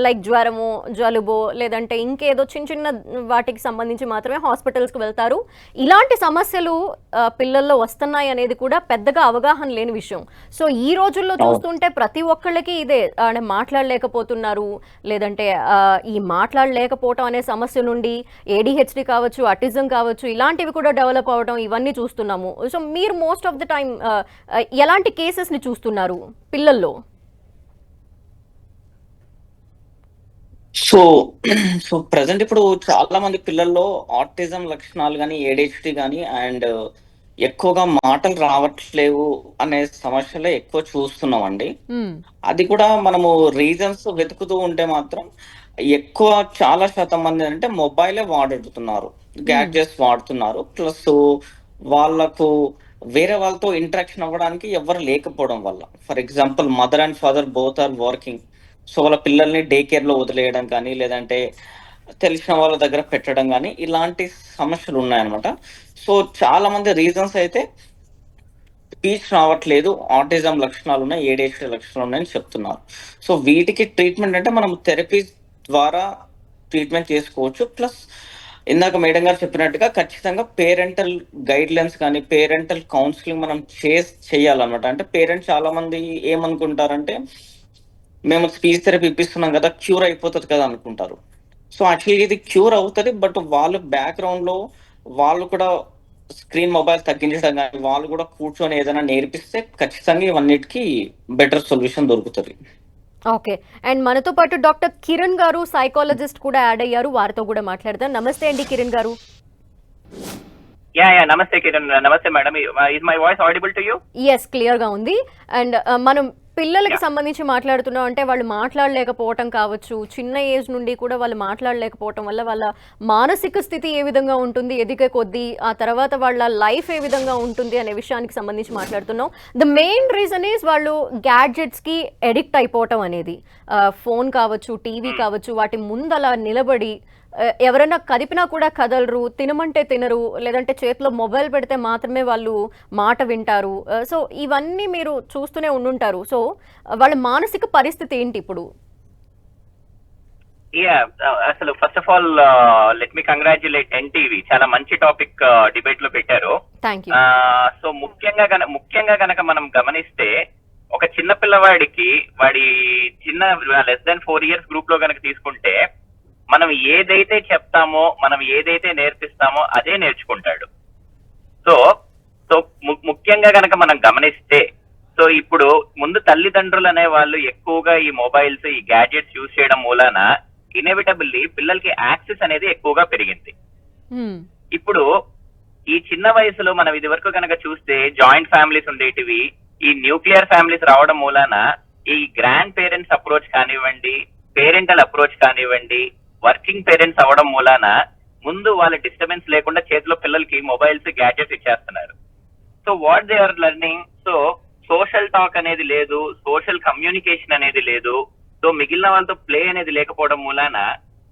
లైక్ జ్వరము, జలుబో, లేదంటే ఇంకేదో చిన్న చిన్న వాటికి సంబంధించి మాత్రమే హాస్పిటల్స్కి వెళ్తారు. ఇలాంటి సమస్యలు పిల్లల్లో వస్తున్నాయి అనేది కూడా పెద్దగా అవగాహన లేని విషయం. సో ఈ రోజుల్లో చూస్తుంటే ప్రతి ఒక్కళ్ళకి ఇదే, మాట్లాడలేకపోతున్నారు, లేదంటే ఈ మాట్లాడలేకపోవటం అనే సమస్య నుండి ADHD కావచ్చు, అటిజం కావచ్చు, ఇలాంటివి కూడా డెవలప్ అవ్వడం, ఇవన్నీ చూస్తున్నాము. సో మీరు మోస్ట్ ఆఫ్ ద టైం ఎలాంటి కేసెస్ని చూస్తున్నారు పిల్లల్లో? సో సో ప్రజెంట్ ఇప్పుడు చాలా మంది పిల్లల్లో ఆటిజం లక్షణాలు కానీ ఏడిహెచ్డి కానీ అండ్ ఎక్కువగా మాటలు రావట్లేవు అనే సమస్యలే ఎక్కువ చూస్తున్నామండి. మ్మ్. అది కూడా మనము రీజన్స్ వెతుకుతూ ఉంటే మాత్రం ఎక్కువ చాలా శాతం మంది అంటే మొబైలే వాడుతున్నారు, గ్యాడ్జెట్స్ వాడుతున్నారు. ప్లస్ వాళ్ళకు వేరే వాళ్ళతో ఇంటరాక్షన్ అవ్వడానికి ఎవరు లేకపోవడం వల్ల, for example mother and father both are working. So వాళ్ళ పిల్లల్ని డే కేర్ లో వదిలేయడం కానీ లేదంటే తెలిసిన వాళ్ళ దగ్గర పెట్టడం కానీ ఇలాంటి సమస్యలు ఉన్నాయన్నమాట. సో చాలా మంది రీజన్స్ అయితే స్పీచ్ రావట్లేదు, ఆటిజం లక్షణాలు ఉన్నాయి, ఏడిహెచ్డి లక్షణాలు ఉన్నాయని చెప్తున్నారు. సో వీటికి ట్రీట్మెంట్ అంటే మనం థెరపీ ద్వారా ట్రీట్మెంట్ చేసుకోవచ్చు. ప్లస్ ఇందాక మేడం గారు చెప్పినట్టుగా ఖచ్చితంగా పేరెంటల్ గైడ్ లైన్స్ కానీ పేరెంటల్ కౌన్సిలింగ్ మనం చేయాలన్నమాట. అంటే పేరెంట్స్ చాలా మంది ఏమనుకుంటారంటే మేము స్పీచ్ థెరపీ ఇప్పిస్తున్నాం కదా, క్యూర్ అయిపోతుంది కదా అనుకుంటారు. సో యాక్చువల్లీ ఇది క్యూర్ అవుతుంది, బట్ వాళ్ళు బ్యాక్గ్రౌండ్ లో వాళ్ళు కూడా స్క్రీన్ మొబైల్ తగ్గించడం కానీ వాళ్ళు కూడా కూర్చొని ఏదైనా నేర్పిస్తే ఖచ్చితంగా ఇవన్నిటికి బెటర్ సొల్యూషన్ దొరుకుతుంది. ఓకే. అండ్ మనతో పాటు డాక్టర్ కిరణ్ గారు సైకాలజిస్ట్ కూడా యాడ్ అయ్యారు, వారితో కూడా మాట్లాడదాం. నమస్తే అండి కిరణ్ గారు. యా నమస్తే కిరణ్. నమస్తే madam. Is my voice audible to you? Yes, clear గా ఉంది. అండ్ మనం పిల్లలకి సంబంధించి మాట్లాడుతున్నాం అంటే వాళ్ళు మాట్లాడలేకపోవటం కావచ్చు, చిన్న ఏజ్ నుండి కూడా వాళ్ళు మాట్లాడలేకపోవటం వల్ల వాళ్ళ మానసిక స్థితి ఏ విధంగా ఉంటుంది ఎదిగే కొద్దీ, ఆ తర్వాత వాళ్ళ లైఫ్ ఏ విధంగా ఉంటుంది అనే విషయానికి సంబంధించి మాట్లాడుతున్నాం. ద మెయిన్ రీజన్ ఈజ్ వాళ్ళు గ్యాడ్జెట్స్కి ఎడిక్ట్ అయిపోవటం అనేది. ఫోన్ కావచ్చు, టీవీ కావచ్చు, వాటి ముందు అలా నిలబడి ఎవరైనా కదిపినా కూడా కదలరు, తినమంటే తినరు, లేదంటే చేతిలో మొబైల్ పెడితే మాత్రమే వాళ్ళు మాట వింటారు. సో ఇవన్నీ మీరు చూస్తూనే ఉండుంటారు. సో వాళ్ళ మానసిక పరిస్థితి ఏంటి ఇప్పుడు? అసలు first of all let me congratulate NTV, చాలా మంచి టాపిక్ డిబేట్ లో పెట్టారు. Thank you. సో ముఖ్యంగా గనక మనం గమనిస్తే ఒక చిన్న పిల్లవాడికి వాడి చిన్న లెస్ దాన్ 4 years గ్రూప్ లో గనక తీసుకుంటే మనం ఏదైతే చెప్తామో, మనం ఏదైతే నేర్పిస్తామో అదే నేర్చుకుంటాడు. సో సో ముఖ్యంగా గనక మనం గమనిస్తే, సో ఇప్పుడు ముందు తల్లిదండ్రులు అనే వాళ్ళు ఎక్కువగా ఈ మొబైల్స్, ఈ గ్యాడ్జెట్స్ యూజ్ చేయడం మూలాన ఇన్ఎవిటబుల్లీ పిల్లలకి యాక్సెస్ అనేది ఎక్కువగా పెరిగింది. ఇప్పుడు ఈ చిన్న వయసులో మనం ఇది వరకు కనుక చూస్తే జాయింట్ ఫ్యామిలీస్ ఉండేటివి, ఈ న్యూక్లియర్ ఫ్యామిలీస్ రావడం మూలాన ఈ గ్రాండ్ పేరెంట్స్ అప్రోచ్ కానివ్వండి, పేరెంటల్ అప్రోచ్ కానివ్వండి, వర్కింగ్ పేరెంట్స్ అవ్వడం మూలాన ముందు వాళ్ళ డిస్టర్బెన్స్ లేకుండా చేతిలో పిల్లలకి మొబైల్స్, గ్యాడ్జెట్స్ ఇచ్చేస్తున్నారు. So what they are learning? So social talk అనేది లేదు, సోషల్ కమ్యూనికేషన్ అనేది లేదు. సో మిగిలిన వాళ్ళతో ప్లే అనేది లేకపోవడం మూలాన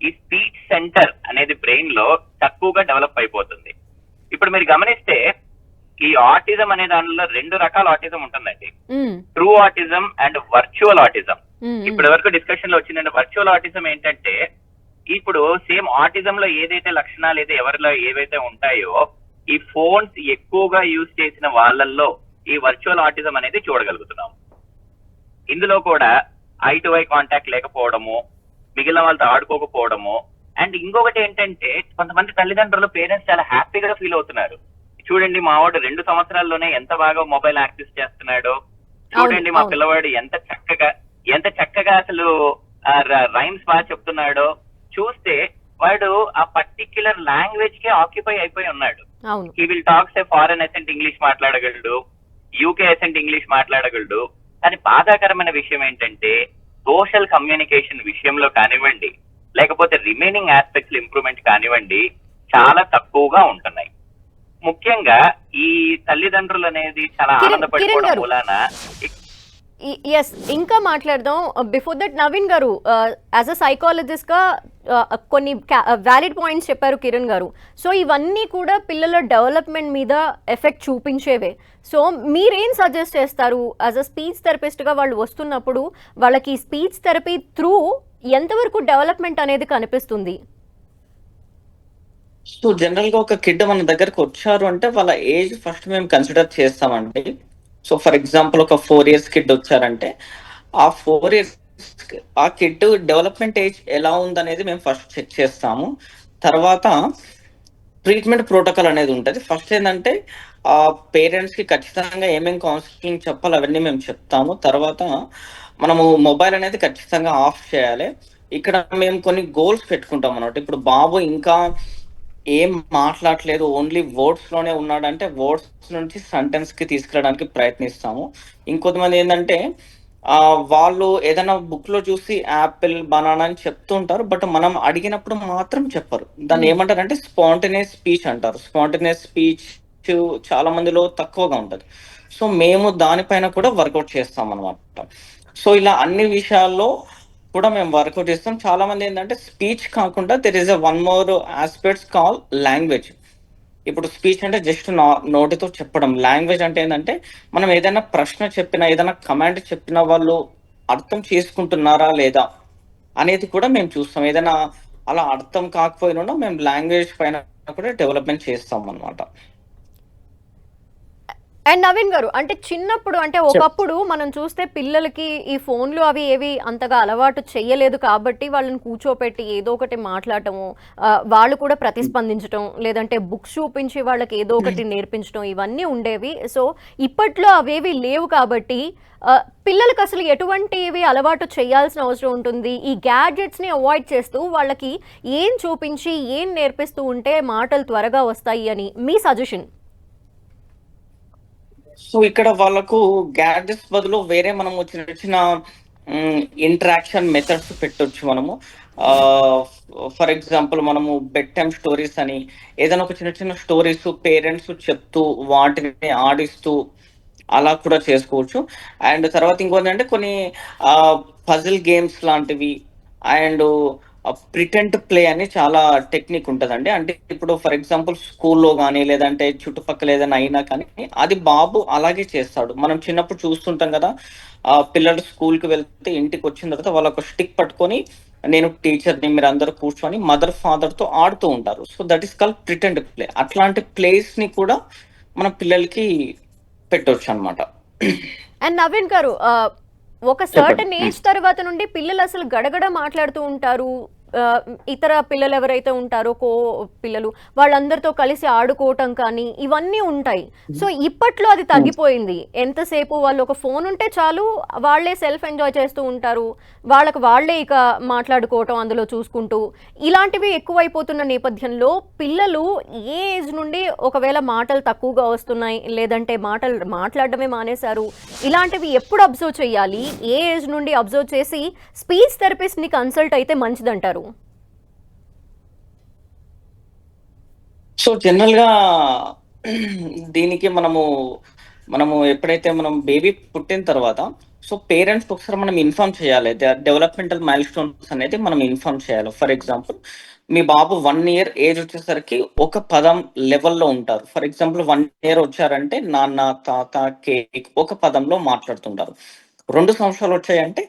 ఈ స్పీచ్ సెంటర్ అనేది బ్రెయిన్ లో తక్కువగా డెవలప్ అయిపోతుంది. ఇప్పుడు మీరు గమనిస్తే ఈ ఆటిజం అనే దానిలో 2 రకాల ఆటిజం ఉంటుందండి. True autism and virtual autism. ఇప్పటి వరకు డిస్కషన్ లో వచ్చిందండి. వర్చువల్ ఆటిజం ఏంటంటే ఇప్పుడు సేమ్ ఆటిజం లో ఏదైతే లక్షణాలు అయితే ఎవరిలో ఏవైతే ఉంటాయో ఈ ఫోన్స్ ఎక్కువగా యూజ్ చేసిన వాళ్ళల్లో ఈ వర్చువల్ ఆటిజం అనేది చూడగలుగుతున్నాం. ఇందులో కూడా ఐ టు ఐ కాంటాక్ట్ లేకపోవడము, మిగిలిన వాళ్ళతో ఆడుకోకపోవడము, అండ్ ఇంకొకటి ఏంటంటే కొంతమంది తల్లిదండ్రులు, పేరెంట్స్ చాలా హ్యాపీగా ఫీల్ అవుతున్నారు. చూడండి మా వాడు 2 సంవత్సరాల్లోనే ఎంత బాగా మొబైల్ యాక్సెస్ చేస్తున్నాడో, చూడండి మా పిల్లవాడు ఎంత చక్కగా అసలు రైమ్స్ బాగా చెప్తున్నాడో, చూస్తే వాడు ఆ పర్టిక్యులర్ లాంగ్వేజ్ కే ఆక్యుపై అయిపోయి ఉన్నాడు. He will talks a foreign accent English మాట్లాడగలడు, యూకే ఎసెంట్ ఇంగ్లీష్ మాట్లాడగలడు. కానీ బాధాకరమైన విషయం ఏంటంటే సోషల్ కమ్యూనికేషన్ విషయంలో కానివ్వండి, లేకపోతే రిమైనింగ్ ఆస్పెక్ట్స్ ఇంప్రూవ్మెంట్ కానివ్వండి చాలా తక్కువగా ఉంటున్నాయి. ముఖ్యంగా ఈ తల్లిదండ్రులు అనేది చాలా ఆనందపడిపోవడం మూలాన. ఎస్, ఇంకా మాట్లాడదాం. బిఫోర్ దట్ నవీన్ గారు, యాజ్ అ సైకాలజిస్ట్ గా కొన్ని వ్యాలిడ్ పాయింట్స్ చెప్పారు కిరణ్ గారు. సో ఇవన్నీ కూడా పిల్లల డెవలప్మెంట్ మీద ఎఫెక్ట్ చూపించేవే. సో మీరేం సజెస్ట్ చేస్తారు యాజ్ అ స్పీచ్ థెరపిస్ట్ గా? వాళ్ళు వస్తున్నప్పుడు వాళ్ళకి స్పీచ్ థెరపీ త్రూ ఎంతవరకు డెవలప్మెంట్ అనేది కనిపిస్తుంది? సో జనరల్ గా ఒక కిడ్ మన దగ్గరకు వచ్చారు అంటే వాళ్ళ ఏజ్ ఫస్ట్ మేము కన్సిడర్ చేస్తామండి. సో ఫర్ ఎగ్జాంపుల్ ఒక 4 years కిడ్ వచ్చారంటే ఆ 4 years ఆ కిడ్ డెవలప్మెంట్ ఏజ్ ఎలా ఉందనేది మేము ఫస్ట్ చెక్ చేస్తాము. తర్వాత ట్రీట్మెంట్ ప్రోటోకాల్ అనేది ఉంటుంది. ఫస్ట్ ఏంటంటే ఆ పేరెంట్స్ కి ఖచ్చితంగా ఏమేమి కౌన్సిలింగ్ చెప్పాలి అవన్నీ మేము చెప్తాము. తర్వాత మనము మొబైల్ అనేది ఖచ్చితంగా ఆఫ్ చేయాలి. ఇక్కడ మేము కొన్ని గోల్స్ పెట్టుకుంటాం అన్నమాట. ఇప్పుడు బాబు ఇంకా ఏం మాట్లాడలేదు, ఓన్లీ వర్డ్స్ లోనే ఉన్నాడంటే వర్డ్స్ నుంచి సెంటెన్స్ కి తీసుకురావడానికి ప్రయత్నిస్తాము. ఇంకొంతమంది ఏంటంటే వాళ్ళు ఏదైనా బుక్ లో చూసి యాపిల్ బనానా అని చెప్తూ ఉంటారు, బట్ మనం అడిగినప్పుడు మాత్రం చెప్పరు. దాన్ని ఏమంటారంటే స్పాంటేనియస్ స్పీచ్ అంటారు. స్పాంటేనియస్ స్పీచ్ చాలా మందిలో తక్కువగా ఉంటది. సో మేము దానిపైన కూడా వర్కౌట్ చేస్తాం అనమాట. సో ఇలా అన్ని విషయాల్లో కూడా మేము వర్కౌట్ చేస్తాం. చాలా మంది ఏంటంటే స్పీచ్ కాకుండా there is one more aspects call language. ఇప్పుడు స్పీచ్ అంటే జస్ట్ నోటితో చెప్పడం. లాంగ్వేజ్ అంటే ఏంటంటే మనం ఏదైనా ప్రశ్న చెప్పినా, ఏదైనా కమాండ్ చెప్పినా వాళ్ళు అర్థం చేసుకుంటున్నారా లేదా అనేది కూడా మేము చూస్తాం. ఏదైనా అలా అర్థం కాకపోయినా మేము లాంగ్వేజ్ పైన కూడా డెవలప్మెంట్ చేస్తాం అన్నమాట. అండ్ నవీన్ గారు, అంటే చిన్నప్పుడు అంటే ఒకప్పుడు మనం చూస్తే పిల్లలకి ఈ ఫోన్లు అవి ఏవి అంతగా అలవాటు చేయలేదు కాబట్టి వాళ్ళని కూర్చోపెట్టి ఏదో ఒకటి మాట్లాడటము, వాళ్ళు కూడా ప్రతిస్పందించడం, లేదంటే బుక్స్ చూపించి వాళ్ళకి ఏదో ఒకటి నేర్పించడం, ఇవన్నీ ఉండేవి. సో ఇప్పట్లో అవేవి లేవు కాబట్టి పిల్లలకు అసలు ఎటువంటివి అలవాటు చేయాల్సిన అవసరం ఉంటుంది? ఈ గ్యాడ్జెట్స్ని అవాయిడ్ చేస్తూ వాళ్ళకి ఏం చూపించి ఏం నేర్పిస్తూ ఉంటే మాటలు త్వరగా వస్తాయి అని మీ సజెషన్? సో ఇక్కడ వాళ్ళకు గ్యాడ్జెట్స్ బదులు వేరే మనము చిన్న చిన్న ఇంటరాక్షన్ మెథడ్స్ పెట్టొచ్చు మనము. ఫర్ ఎగ్జాంపుల్ మనము బెడ్ టైమ్ స్టోరీస్ అని ఏదైనా ఒక చిన్న చిన్న స్టోరీస్ పేరెంట్స్ చెప్తూ వాటిని ఆడిస్తూ అలా కూడా చేసుకోవచ్చు. అండ్ తర్వాత ఇంకోటి అంటే కొన్ని పజిల్ గేమ్స్ లాంటివి అండ్ ప్రిటెంట్ ప్లే అని చాలా టెక్నిక్ ఉంటుందండి. అంటే ఇప్పుడు ఫర్ ఎగ్జాంపుల్ స్కూల్లో కానీ లేదంటే చుట్టుపక్కల ఏదైనా అయినా కానీ అది బాబు అలాగే చేస్తాడు. మనం చిన్నప్పుడు చూస్తుంటాం కదా, పిల్లలు స్కూల్కి వెళ్తే ఇంటికి వచ్చిన తర్వాత వాళ్ళు ఒక స్టిక్ పట్టుకొని నేను టీచర్ని మీరు అందరూ కూర్చొని మదర్ ఫాదర్తో ఆడుతూ ఉంటారు. So that is called pretend play. అట్లాంటి ప్లేస్ని కూడా మన పిల్లలకి పెట్టవచ్చు అనమాట. అండ్ నవీన్ గారు, ఒక సర్టన్ ఏజ్ తర్వాత నుండి పిల్లలు అసలు గడగడ మాట్లాడుతూ ఉంటారు. ఇతర పిల్లలు ఎవరైతే ఉంటారో పిల్లలు వాళ్ళందరితో కలిసి ఆడుకోవటం కానీ ఇవన్నీ ఉంటాయి. సో ఇప్పట్లో అది తగ్గిపోయింది. ఎంతసేపు వాళ్ళు ఒక ఫోన్ ఉంటే చాలు, వాళ్ళే సెల్ఫ్ ఎంజాయ్ చేస్తూ ఉంటారు, వాళ్ళే ఇక మాట్లాడుకోవటం అందులో చూసుకుంటూ, ఇలాంటివి ఎక్కువైపోతున్న నేపథ్యంలో పిల్లలు ఏ ఏజ్ నుండి ఒకవేళ మాటలు తక్కువగా వస్తున్నాయి లేదంటే మాట్లాడడమే మానేశారు, ఇలాంటివి ఎప్పుడు అబ్జర్వ్ చేయాలి? ఏ ఏజ్ నుండి అబ్జర్వ్ చేసి స్పీచ్ థెరపిస్ట్ని కన్సల్ట్ అయితే మంచిదంటారు? సో జనరల్ గా దీనికి మనము ఎప్పుడైతే మనం బేబీ పుట్టిన తర్వాత సో పేరెంట్స్ ఒకసారి మనం ఇన్ఫార్మ్ చేయాలి. డెవలప్మెంటల్ మైల్ స్టోన్స్ అనేది మనం ఇన్ఫార్మ్ చేయాలి. For example me Babu 1 year age వచ్చేసరికి ఒక పదం లెవెల్లో ఉంటారు. ఫర్ ఎగ్జాంపుల్ 1 year వచ్చారంటే నాన్న తాత కేక్ ఒక పదంలో మాట్లాడుతుంటారు. 2 సంవత్సరాలు వచ్చాయంటే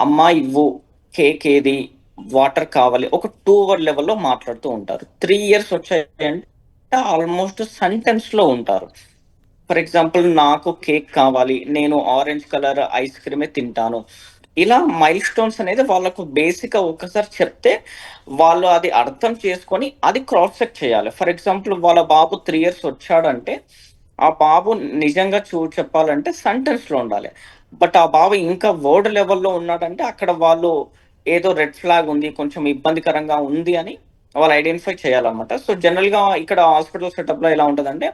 అమ్మ ఇవ్వు, కేక్ ఏది, వాటర్ కావాలి ఒక 2 word లెవెల్లో మాట్లాడుతూ ఉంటారు. 3 years వచ్చాయంటే ఆల్మోస్ట్ సెంటెన్స్ లో ఉంటారు. ఫర్ ఎగ్జాంపుల్ నాకు కేక్ కావాలి, నేను ఆరెంజ్ కలర్ ఐస్ క్రీమే తింటాను. ఇలా మైల్ స్టోన్స్ అనేది వాళ్ళకు బేసిక్ గా ఒక్కసారి చెప్తే వాళ్ళు అది అర్థం చేసుకొని అది క్రాస్ చెక్ చేయాలి. ఫర్ ఎగ్జాంపుల్ వాళ్ళ బాబు 3 years వచ్చాడంటే ఆ బాబు నిజంగా చెప్పాలంటే సెంటెన్స్ లో ఉండాలి. బట్ ఆ బాబు ఇంకా వర్డ్ లెవెల్లో ఉన్నాడంటే అక్కడ వాళ్ళు ఏదో రెడ్ ఫ్లాగ్ ఉంది, కొంచెం ఇబ్బందికరంగా ఉంది అని వాళ్ళు ఐడెంటిఫై చేయాలన్నమాట. సో జనరల్ గా ఇక్కడ హాస్పిటల్ సెటప్ లో ఎలా ఉంటదంటే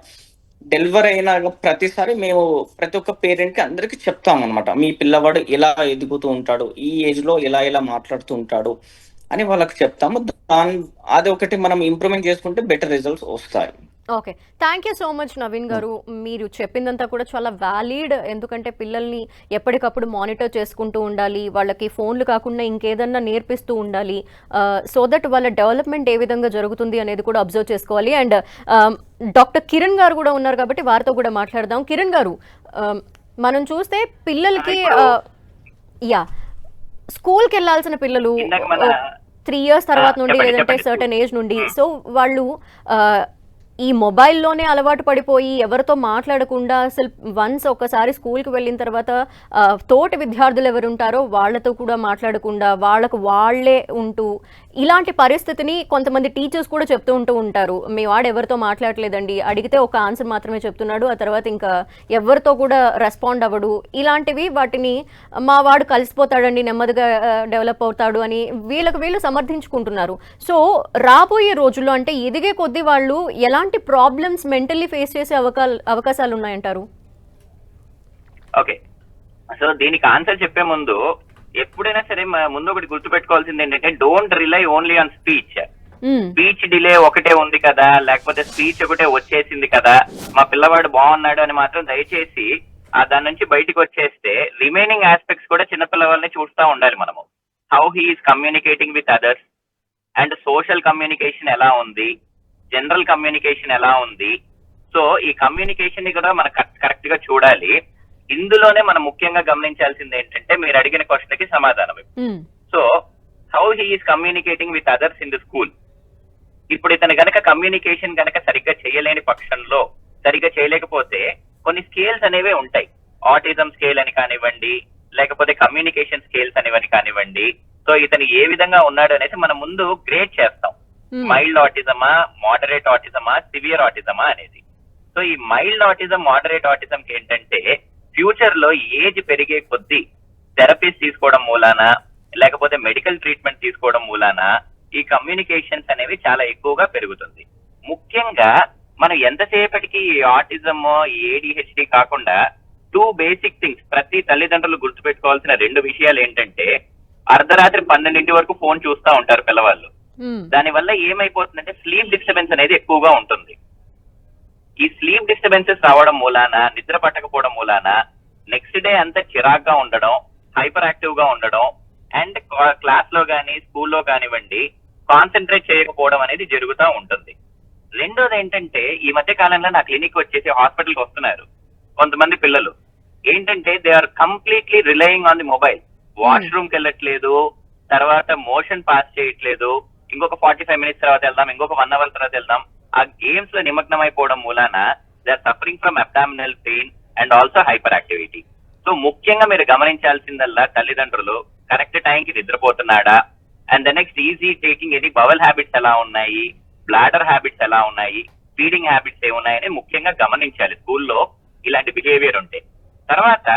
డెలివరీ అయిన ప్రతిసారి మేము ప్రతి ఒక్క పేరెంట్ కి అందరికి చెప్తాం అనమాట, మీ పిల్లవాడు ఇలా ఎదుగుతూ ఉంటాడు, ఈ ఏజ్ లో ఇలా మాట్లాడుతూ ఉంటాడు అని వాళ్ళకి చెప్తాము. అది ఒకటి మనం ఇంప్రూవ్మెంట్ చేసుకుంటే బెటర్ రిజల్ట్స్ వస్తాయి. Okay, thank you so much Naveen గారు. మీరు చెప్పిందంతా కూడా చాలా వ్యాలిడ్. ఎందుకంటే పిల్లల్ని ఎప్పటికప్పుడు మానిటర్ చేసుకుంటూ ఉండాలి, వాళ్ళకి ఫోన్లు కాకుండా ఇంకేదన్నా నేర్పిస్తూ ఉండాలి, సో దట్ వాళ్ళ డెవలప్మెంట్ ఏ విధంగా జరుగుతుంది అనేది కూడా అబ్జర్వ్ చేసుకోవాలి. అండ్ డాక్టర్ కిరణ్ గారు కూడా ఉన్నారు కాబట్టి వారితో కూడా మాట్లాడదాం. కిరణ్ గారు, మనం చూస్తే పిల్లలకి స్కూల్కి వెళ్ళాల్సిన పిల్లలు 3 years తర్వాత నుండి లేదంటే సర్టన్ ఏజ్ నుండి, సో వాళ్ళు ఈ మొబైల్లోనే అలవాటు పడిపోయి ఎవరితో మాట్లాడకుండా అసలు వన్స్ ఒకసారి స్కూల్కి వెళ్ళిన తర్వాత తోటి విద్యార్థులు ఎవరు ఉంటారో వాళ్ళతో కూడా మాట్లాడకుండా వాళ్ళకు వాళ్ళే ఉంటూ ఇలాంటి పరిస్థితిని కొంతమంది టీచర్స్ కూడా చెప్తూ ఉంటారు, మీ వాడు ఎవరితో మాట్లాడలేదండి, అడిగితే ఒక ఆన్సర్ మాత్రమే చెప్తున్నాడు, ఆ తర్వాత ఇంకా ఎవరితో కూడా రెస్పాండ్ అవ్వడు, ఇలాంటివి వాటిని మా వాడు కలిసిపోతాడండి, నెమ్మదిగా డెవలప్ అవుతాడు అని వీళ్ళు సమర్థించుకుంటున్నారు. సో రాబోయే రోజుల్లో అంటే ఎదిగే కొద్దీ వాళ్ళు ఎలాంటి ప్రాబ్లమ్స్ మెంటల్లీ ఫేస్ చేసే అవకాశాలు ఉన్నాయంటారు? ఓకే, సో దీనికి ఆన్సర్ చెప్పే ముందు ఎప్పుడైనా సరే ముందు ఒకటి గుర్తుపెట్టుకోవాల్సింది ఏంటంటే, don't rely only on speech. Speech delay ఒకటే ఉంది కదా, లేకపోతే స్పీచ్ ఒకటే వచ్చేసింది కదా, మా పిల్లవాడు బాగున్నాడు అని మాత్రం దయచేసి దాని నుంచి బయటకు వచ్చేస్తే రిమైనింగ్ ఆస్పెక్ట్స్ కూడా చిన్నపిల్లవాళ్ళని చూస్తూ ఉండాలి మనము. How he is communicating with others, and social communication ఎలా ఉంది, జనరల్ కమ్యూనికేషన్ ఎలా ఉంది. సో ఈ కమ్యూనికేషన్ ని కూడా మనం కరెక్ట్ గా చూడాలి. ఇందులోనే మనం ముఖ్యంగా గమనించాల్సింది ఏంటంటే, మీరు అడిగిన క్వశ్చన్ కి సమాధానం. So how he is communicating with others in the school. ఇప్పుడు ఇతను గనక కమ్యూనికేషన్ గనక సరిగ్గా చేయలేని పక్షంలో, సరిగ్గా చేయలేకపోతే కొన్ని స్కేల్స్ అనేవి ఉంటాయి. ఆటిజం స్కేల్ అని కానివ్వండి, లేకపోతే కమ్యూనికేషన్ స్కేల్స్ అనేవని కానివ్వండి. సో ఇతను ఏ విధంగా ఉన్నాడు అనేసి మనం ముందు గ్రేడ్ చేస్తాం. మైల్డ్ ఆటిజమా, మోడరేట్ ఆటిజమా, సివియర్ ఆటిజమా అనేది. సో ఈ మైల్డ్ ఆటిజం, మోడరేట్ ఆటిజం కి ఏంటంటే, ఫ్యూచర్ లో ఏజ్ పెరిగే కొద్దీ థెరపీస్ తీసుకోవడం మూలాన, లేకపోతే మెడికల్ ట్రీట్మెంట్ తీసుకోవడం మూలాన ఈ కమ్యూనికేషన్స్ అనేవి చాలా ఎక్కువగా పెరుగుతుంది. ముఖ్యంగా మనం ఎంతసేపటికి ఈ ఆటిజం, ఏడిహెచ్డి కాకుండా 2 బేసిక్ థింగ్స్ ప్రతి తల్లిదండ్రులు గుర్తుపెట్టుకోవాల్సిన 2 విషయాలు ఏంటంటే, అర్ధరాత్రి 12 వరకు ఫోన్ చూస్తూ ఉంటారు పిల్లవాళ్ళు. దాని వల్ల ఏమైపోతుందంటే స్లీప్ డిస్టర్బెన్స్ అనేది ఎక్కువగా ఉంటుంది. ఈ స్లీప్ డిస్టర్బెన్సెస్ రావడం మూలాన, నిద్ర పట్టకపోవడం మూలాన నెక్స్ట్ డే అంతా చిరాగ్గా ఉండడం, హైపర్ యాక్టివ్ గా ఉండడం, అండ్ క్లాస్ లో కానీ స్కూల్లో కానివ్వండి కాన్సన్ట్రేట్ చేయకపోవడం అనేది జరుగుతూ ఉంటుంది. రెండోది ఏంటంటే, ఈ మధ్య కాలంలో నా క్లినిక్ వచ్చేసి హాస్పిటల్కి వస్తున్నారు కొంతమంది పిల్లలు. ఏంటంటే they are completely relying on the mobile. వాష్రూమ్కి వెళ్ళట్లేదు, తర్వాత మోషన్ పాస్ చేయట్లేదు, ఇంకొక 45 minutes తర్వాత వెళ్దాం, ఇంకొక 1 hour తర్వాత వెళ్దాం. ఆ గేమ్స్ లో నిమగ్నం అయిపోవడం మూలాన they are suffering from abdominal pain and also hyper activity. So ముఖ్యంగా మీరు గమనించాల్సిందల్లా తల్లిదండ్రులు కరెక్ట్ టైంకి నిద్రపోతున్నాడా, and the next is he taking any bowel habits ఎలా ఉన్నాయి, బ్లాడర్ హ్యాబిట్స్ ఎలా ఉన్నాయి, ఫీడింగ్ హ్యాబిట్స్ ఏమున్నాయని ముఖ్యంగా గమనించాలి. స్కూల్లో ఇలాంటి బిహేవియర్ ఉంటే. తర్వాత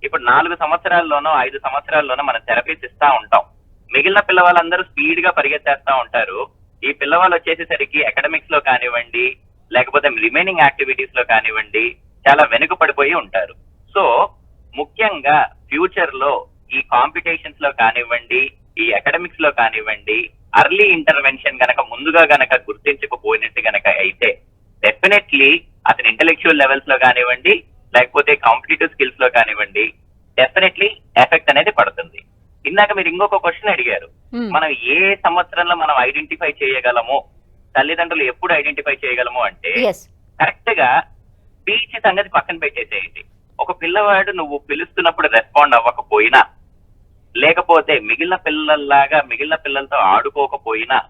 ఇప్పుడు 4 సంవత్సరాల్లోనో 5 సంవత్సరాల్లోనో మనం థెరపీస్ ఇస్తా ఉంటాం. మిగిలిన పిల్లవాళ్ళందరూ స్పీడ్ గా పరిగెత్తేస్తా ఉంటారు. ఈ పిల్లవాళ్ళు వచ్చేసేసరికి అకాడమిక్స్ లో కానివ్వండి, లేకపోతే రిమైనింగ్ యాక్టివిటీస్ లో కానివ్వండి చాలా వెనుకపడిపోయి ఉంటారు. సో ముఖ్యంగా ఫ్యూచర్ లో ఈ కాంపిటీషన్స్ లో కానివ్వండి, ఈ అకాడమిక్స్ లో కానివ్వండి, అర్లీ ఇంటర్వెన్షన్ గనక ముందుగా గనక గుర్తించకపోయినట్టు గనక అయితే డెఫినెట్లీ అతని ఇంటెలెక్చువల్ లెవెల్స్ లో కానివ్వండి, లేకపోతే కాంపిటేటివ్ స్కిల్స్ లో కానివ్వండి డెఫినెట్లీ ఎఫెక్ట్ అనేది పడుతుంది. ఇందాక మీరు ఇంకొక క్వశ్చన్ అడిగారు, మనం ఏ సంవత్సరంలో మనం ఐడెంటిఫై చేయగలము, తల్లిదండ్రులు ఎప్పుడు ఐడెంటిఫై చేయగలము అంటే, కరెక్ట్ గా స్పీచ్ సంగతి పక్కన పెట్టేసేయండి. ఒక పిల్లవాడు నువ్వు పిలుస్తున్నప్పుడు రెస్పాండ్ అవ్వకపోయినా, లేకపోతే మిగిలిన పిల్లలతో ఆడుకోకపోయినా,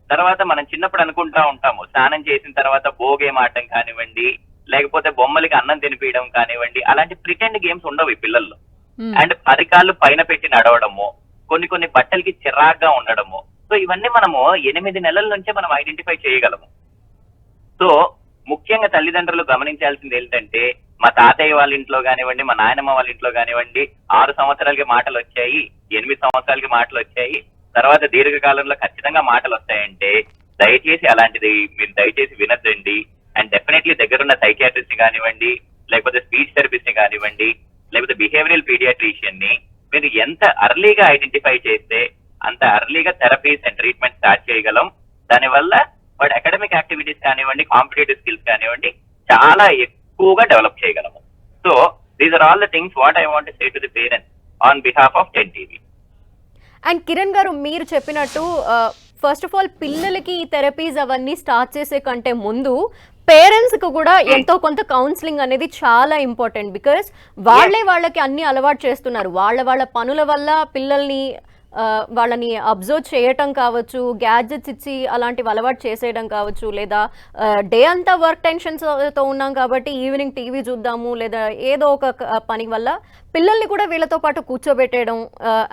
తర్వాత మనం చిన్నప్పుడు అనుకుంటా ఉంటాము స్నానం చేసిన తర్వాత బోగేమ్ ఆడటం కానివ్వండి, లేకపోతే బొమ్మలకి అన్నం తినిపించడం కానివ్వండి, అలాంటి ప్రిటెండ్ గేమ్స్ ఉండవు ఈ పిల్లల్లో. అండ్ 10 కాళ్ళు పైన పెట్టి నడవడము, కొన్ని బట్టలకి చిరాగ్గా ఉండడము. సో ఇవన్నీ మనము 8 నెలల నుంచే మనం ఐడెంటిఫై చేయగలము. సో ముఖ్యంగా తల్లిదండ్రులు గమనించాల్సింది ఏంటంటే, మా తాతయ్య వాళ్ళ ఇంట్లో కానివ్వండి, మా నాయనమ్మ వాళ్ళ ఇంట్లో కానివ్వండి 6 సంవత్సరాలకి మాటలు వచ్చాయి, 8 సంవత్సరాలకి మాటలు వచ్చాయి, తర్వాత దీర్ఘకాలంలో ఖచ్చితంగా మాటలు వస్తాయంటే దయచేసి అలాంటిది మీరు దయచేసి వినద్దండి. అండ్ డెఫినెట్లీ దగ్గరున్న సైకియాట్రిస్ట్ ని కానివ్వండి, లేకపోతే స్పీచ్ థెరపిస్ట్ ని కానివ్వండి, లేకపోతే బిహేవియరల్ పీడియాట్రిషియన్ ని మీరు ఎంత అర్లీగా ఐడెంటిఫై చేస్తే అంత అర్లీగా థెరపీస్ అండ్ ట్రీట్మెంట్ స్టార్ట్ చేయగలం. దానివల్ల వాడు అకాడమిక్ యాక్టివిటీస్ కానివ్వండి, కాంపిటేటివ్ స్కిల్స్ కానివ్వండి చాలా ఎక్కువగా డెవలప్ చేయగలము. So these are all the things what I want to say to the parents on behalf of 10 TV. అండ్ కిరణ్ గారు మీరు చెప్పినట్టు ఫస్ట్ ఆఫ్ ఆల్ పిల్లలకి ఈ థెరపీస్ అవన్నీ స్టార్ట్ చేసే కంటే ముందు పేరెంట్స్కి కూడా ఎంతో కొంత కౌన్సిలింగ్ అనేది చాలా ఇంపార్టెంట్. బికాస్ వాళ్ళకి అన్ని అలవాటు చేస్తున్నారు, వాళ్ళ పనుల వల్ల పిల్లల్ని వాళ్ళని అబ్జర్వ్ చేయటం కావచ్చు, గ్యాడ్జెట్స్ ఇచ్చి అలాంటివి అలవాటు చేసేయడం కావచ్చు, లేదా డే అంతా వర్క్ టెన్షన్స్తో ఉన్నాం కాబట్టి ఈవినింగ్ టీవీ చూద్దాము, లేదా ఏదో ఒక పని వల్ల పిల్లల్ని కూడా వీళ్ళతో పాటు కూర్చోబెట్టేయడం,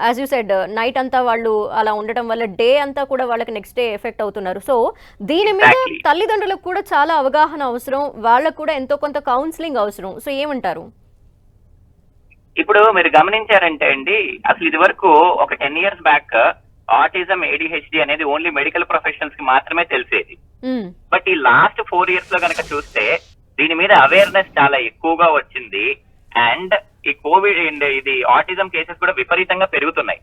యాజ్ యూ సెడ్ నైట్ అంతా వాళ్ళు అలా ఉండటం వల్ల డే అంతా కూడా వాళ్ళకి నెక్స్ట్ డే ఎఫెక్ట్ అవుతున్నారు. సో దీని మీద తల్లిదండ్రులకు కూడా చాలా అవగాహన అవసరం, వాళ్ళకు కూడా ఎంతో కొంత కౌన్సిలింగ్ అవసరం. సో ఏమంటారు? ఇప్పుడు మీరు గమనించారంటే అండి, అసలు ఇది వరకు ఒక 10 years బ్యాక్ ఆటిజం, ADHD అనేది ఓన్లీ మెడికల్ ప్రొఫెషనల్స్ కి మాత్రమే తెలిసేది. బట్ ఈ లాస్ట్ 4 years లో కనుక చూస్తే దీని మీద అవేర్నెస్ చాలా ఎక్కువగా వచ్చింది. అండ్ ఈ కోవిడ్ అండ్ ఇది ఆటిజం కేసెస్ కూడా విపరీతంగా పెరుగుతున్నాయి.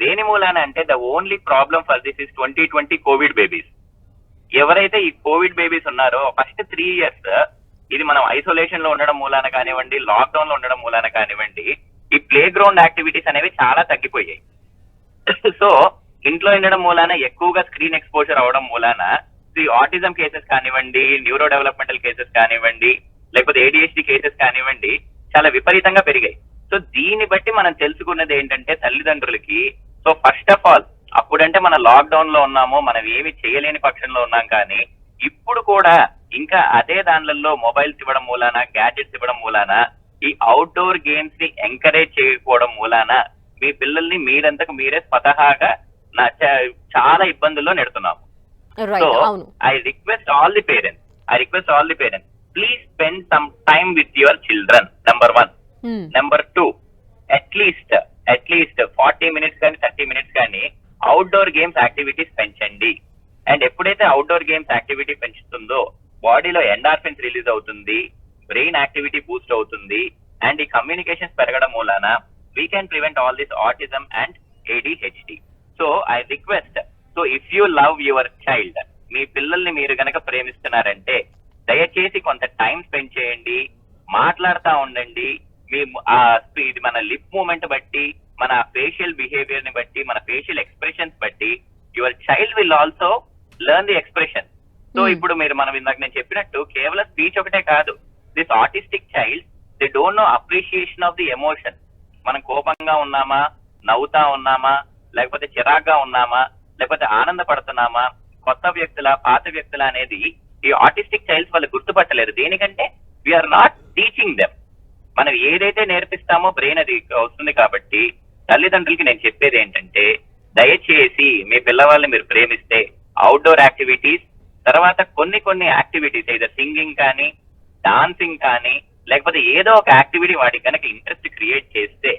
దేని మూలాన అంటే the only problem for this is 2020 Covid babies. ఎవరైతే ఈ కోవిడ్ బేబీస్ ఉన్నారో ఫస్ట్ 3 years ఇది మనం ఐసోలేషన్ లో ఉండడం మూలాన కానివ్వండి, లాక్డౌన్ లో ఉండడం మూలాన కానివ్వండి, ఈ ప్లే గ్రౌండ్ యాక్టివిటీస్ అనేవి చాలా తగ్గిపోయాయి. సో ఇంట్లో ఉండడం మూలాన ఎక్కువగా స్క్రీన్ ఎక్స్పోజర్ అవడం మూలాన ఈ ఆటిజం కేసెస్ కానివ్వండి, న్యూరో డెవలప్మెంటల్ కేసెస్ కానివ్వండి, లేకపోతే ADHD కేసెస్ కానివ్వండి చాలా విపరీతంగా పెరిగాయి. సో దీన్ని బట్టి మనం తెలుసుకున్నది ఏంటంటే తల్లిదండ్రులకి, సో ఫస్ట్ ఆఫ్ ఆల్ అప్పుడంటే మన లాక్డౌన్ లో ఉన్నాము, మనం ఏమి చేయలేని పక్షంలో ఉన్నాం, కానీ ఇప్పుడు కూడా ఇంకా అదే దానిలలో మొబైల్స్ ఇవ్వడం మూలాన, గ్యాడ్జెట్స్ ఇవ్వడం మూలాన, ఈ అవుట్డోర్ గేమ్స్ ని ఎంకరేజ్ చేయకపోవడం మూలాన మీ పిల్లల్ని మీరంతకు మీరే స్వతహాగా చాలా ఇబ్బందుల్లో నెడుతున్నాము. So I request all the parents, please spend some time with your children. Number 1. Number 2, at least 40 minutes కానీ 30 minutes కానీ అవుట్డోర్ గేమ్స్ యాక్టివిటీస్ పెంచండి. అండ్ ఎప్పుడైతే అవుట్డోర్ గేమ్స్ యాక్టివిటీ పెంచుతుందో బాడీలో ఎండార్ఫిన్స్ రిలీజ్ అవుతుంది, బ్రెయిన్ యాక్టివిటీ బూస్ట్ అవుతుంది, అండ్ ఈ communications పెరగడం మూలాన we can prevent all this autism and ADHD. So I request, so if you love your child, మీ పిల్లల్ని మీరు గనక ప్రేమిస్తున్నారంటే దయచేసి కొంత టైం స్పెండ్ చేయండి, మాట్లాడుతూ ఉండండి. మీ ఇది మన లిప్ మూమెంట్ బట్టి, మన ఫేషియల్ బిహేవియర్ ని బట్టి, మన ఫేషియల్ ఎక్స్ప్రెషన్స్ బట్టి your child will also learn the expression. So ఇప్పుడు మనం ఇందాక నేను చెప్పినట్టు కేవలం స్పీచ్ ఒకటే కాదు, this autistic child they don't know appreciation of the emotion. మనం కోపంగా ఉన్నామా, నవ్వుతా ఉన్నామా, లేకపోతే చిరాగ్గా ఉన్నామా, లేకపోతే ఆనందపడుతున్నామా, కొత్త వ్యక్తుల పాత వ్యక్తుల అనేది ఈ ఆటిస్టిక్ చైల్డ్స్ వాళ్ళు గుర్తుపట్టలేరు. దేనికంటే వీఆర్ నాట్ టీచింగ్ దెమ్. మనం ఏదైతే నేర్పిస్తామో బ్రెయిన్ అది వస్తుంది. కాబట్టి తల్లిదండ్రులకి నేను చెప్పేది ఏంటంటే, దయచేసి మీ పిల్లవాళ్ళని మీరు ప్రేమిస్తే అవుట్డోర్ యాక్టివిటీస్, తర్వాత కొన్ని యాక్టివిటీస్ ఏదో సింగింగ్ కానీ, డాన్సింగ్ కానీ, లేకపోతే ఏదో ఒక యాక్టివిటీ వాటికి కనుక ఇంట్రెస్ట్ క్రియేట్ చేస్తే,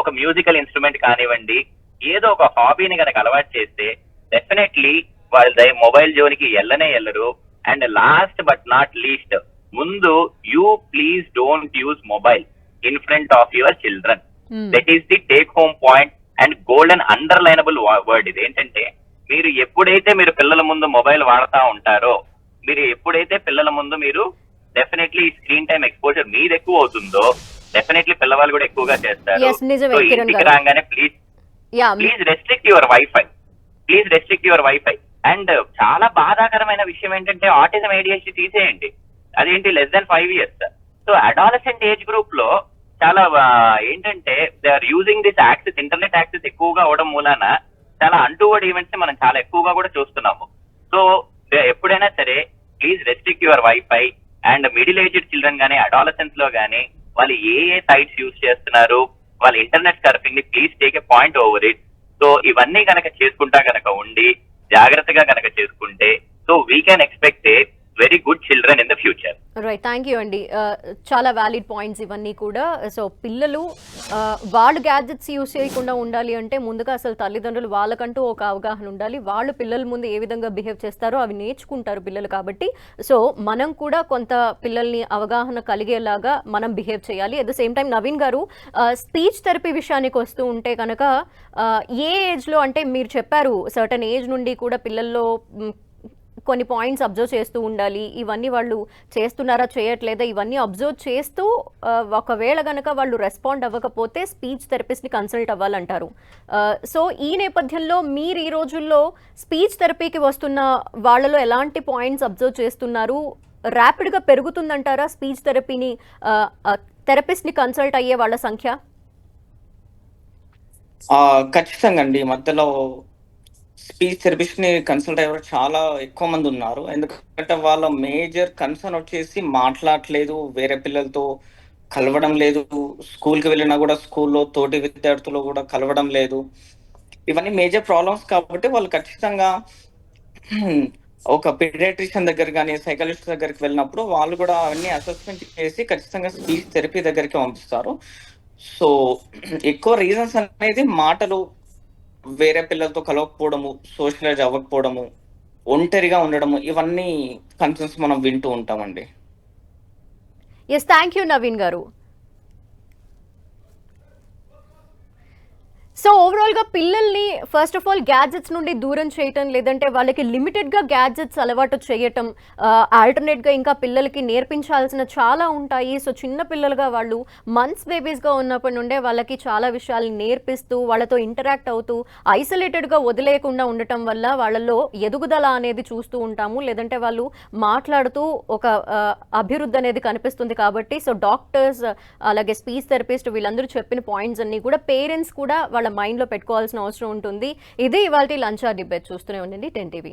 ఒక మ్యూజికల్ ఇన్స్ట్రుమెంట్ కానివ్వండి, ఏదో ఒక హాబీని కనుక అలవాటు చేస్తే డెఫినెట్లీ వాళ్ళు మొబైల్ జోన్కి వెళ్ళరు. And last but not least, ముందు you please don't use mobile in front of your children. That is the take home point and golden underlinable word. ఇది ఏంటంటే, మీరు ఎప్పుడైతే మీరు పిల్లల ముందు మొబైల్ వాడుతూ ఉంటారో, మీరు ఎప్పుడైతే పిల్లల ముందు మీరు డెఫినెట్లీ స్క్రీన్ టైం ఎక్స్పోజర్ మీది ఎక్కువ అవుతుందో డెఫినెట్లీ పిల్లవాళ్ళు కూడా ఎక్కువగా చేస్తారు. ఇంటికి రాగానే please restrict your wifi. And చాలా బాధాకరమైన విషయం ఏంటంటే, ఆటిజం ADHD తీసేయండి, అదేంటి less than 5 years. So adolescent age group లో చాలా ఏంటంటే they are using this access, internet access ఎక్కువగా అవడం మూలాన చాలా అన్టువర్డ్ ఈవెంట్స్ ని మనం చాలా ఎక్కువగా కూడా చూస్తున్నాము. సో ఎప్పుడైనా సరే please restrict your wifi. And middle aged children గానీ, అడాలసెన్స్ లో గానీ వాళ్ళు ఏ సైట్స్ యూజ్ చేస్తున్నారు, వాళ్ళ ఇంటర్నెట్ సర్ఫింగ్ ని please take a point over it. So ఇవన్నీ కనుక చేసుకుంటా కనుక ఉండి జాగ్రత్తగా కనుక చేసుకుంటే, so we can expect a very good children in the future. Right, thank you అండి. చాలా వ్యాలిడ్ పాయింట్స్ ఇవన్నీ కూడా. సో పిల్లలు వాళ్ళు గ్యాడ్జెట్స్ యూజ్ చేయకుండా ఉండాలి అంటే ముందుగా అసలు తల్లిదండ్రులు వాళ్ళకంటూ ఒక అవగాహన ఉండాలి. వాళ్ళు పిల్లల ముందు ఏ విధంగా బిహేవ్ చేస్తారో అవి నేర్చుకుంటారు పిల్లలు. కాబట్టి సో మనం కూడా కొంత పిల్లల్ని అవగాహన కలిగేలాగా మనం బిహేవ్ చేయాలి. At the same time Naveen గారు, స్పీచ్ థెరపీ విషయానికి వస్తూ ఉంటే కనుక ఏ ఏజ్లో, అంటే మీరు చెప్పారు సర్టన్ ఏజ్ నుండి కూడా పిల్లల్లో కొన్ని పాయింట్స్ అబ్జర్వ్ చేస్తూ ఉండాలి, ఇవన్నీ వాళ్ళు చేస్తున్నారా చేయట్లేదా ఇవన్నీ అబ్జర్వ్ చేస్తూ ఒకవేళ కనుక వాళ్ళు రెస్పాండ్ అవ్వకపోతే స్పీచ్ థెరపిస్ట్ని కన్సల్ట్ అవ్వాలంటారు. సో ఈ నేపథ్యంలో మీరు ఈ రోజుల్లో స్పీచ్ థెరపీకి వస్తున్న వాళ్ళలో ఎలాంటి పాయింట్స్ అబ్జర్వ్ చేస్తున్నారు? ర్యాపిడ్గా పెరుగుతుందంటారా స్పీచ్ థెరపీని థెరపిస్ట్ని కన్సల్ట్ అయ్యే వాళ్ళ సంఖ్య? ఖచ్చితంగా అండి. ఈ మధ్యలో స్పీచ్ థెరపిస్ట్ ని కన్సల్ట్ అయ్యే చాలా ఎక్కువ మంది ఉన్నారు. ఎందుకంటే వాళ్ళ మేజర్ కన్సర్న్ వచ్చేసి మాట్లాడట్లేదు, వేరే పిల్లలతో కలవడం లేదు, స్కూల్కి వెళ్ళినా కూడా స్కూల్లో తోటి విద్యార్థులు కూడా కలవడం లేదు. ఇవన్నీ మేజర్ ప్రాబ్లమ్స్ కాబట్టి వాళ్ళు ఖచ్చితంగా ఒక పీడియాట్రిషియన్ దగ్గర కానీ సైకాలజిస్ట్ దగ్గరికి వెళ్ళినప్పుడు వాళ్ళు కూడా అవన్నీ అసెస్మెంట్ చేసి ఖచ్చితంగా స్పీచ్ థెరపీ దగ్గరికి పంపిస్తారు. సో ఎక్కువ రీజన్స్ అనేది మాటలు, వేరే పిల్లలతో కలవకపోవడము, సోషలైజ్ అవ్వకపోవడము, ఒంటరిగా ఉండడము, ఇవన్నీ కన్సర్న్స్ మనం వింటూ ఉంటామండి. ఎస్, థ్యాంక్ యూ నవీన్ గారు. సో ఓవరాల్గా పిల్లల్ని ఫస్ట్ ఆఫ్ ఆల్ గ్యాడ్జెట్స్ నుండి దూరం చేయటం, లేదంటే వాళ్ళకి లిమిటెడ్గా గ్యాడ్జెట్స్ అలవాటు చేయటం, ఆల్టర్నేట్గా ఇంకా పిల్లలకి నేర్పించాల్సిన చాలా ఉంటాయి. సో చిన్న పిల్లలుగా వాళ్ళు మంత్స్ బేబీస్గా ఉన్నప్పటి నుండే వాళ్ళకి చాలా విషయాలు నేర్పిస్తూ వాళ్ళతో ఇంటరాక్ట్ అవుతూ ఐసోలేటెడ్గా వదిలేయకుండా ఉండటం వల్ల వాళ్ళలో ఎదుగుదల అనేది చూస్తూ ఉంటాము, లేదంటే వాళ్ళు మాట్లాడుతూ ఒక అభివృద్ధి అనేది కనిపిస్తుంది. కాబట్టి సో డాక్టర్స్ అలాగే స్పీచ్ థెరపిస్ట్ వీళ్ళందరూ చెప్పిన పాయింట్స్ అన్ని కూడా పేరెంట్స్ కూడా వాళ్ళ మైండ్లో పెట్టుకోవాల్సిన అవసరం ఉంటుంది. ఇది ఇవాల్టి లంచ్ ఆర్ డిబేట్. చూస్తూనే ఉండండి 10 TV.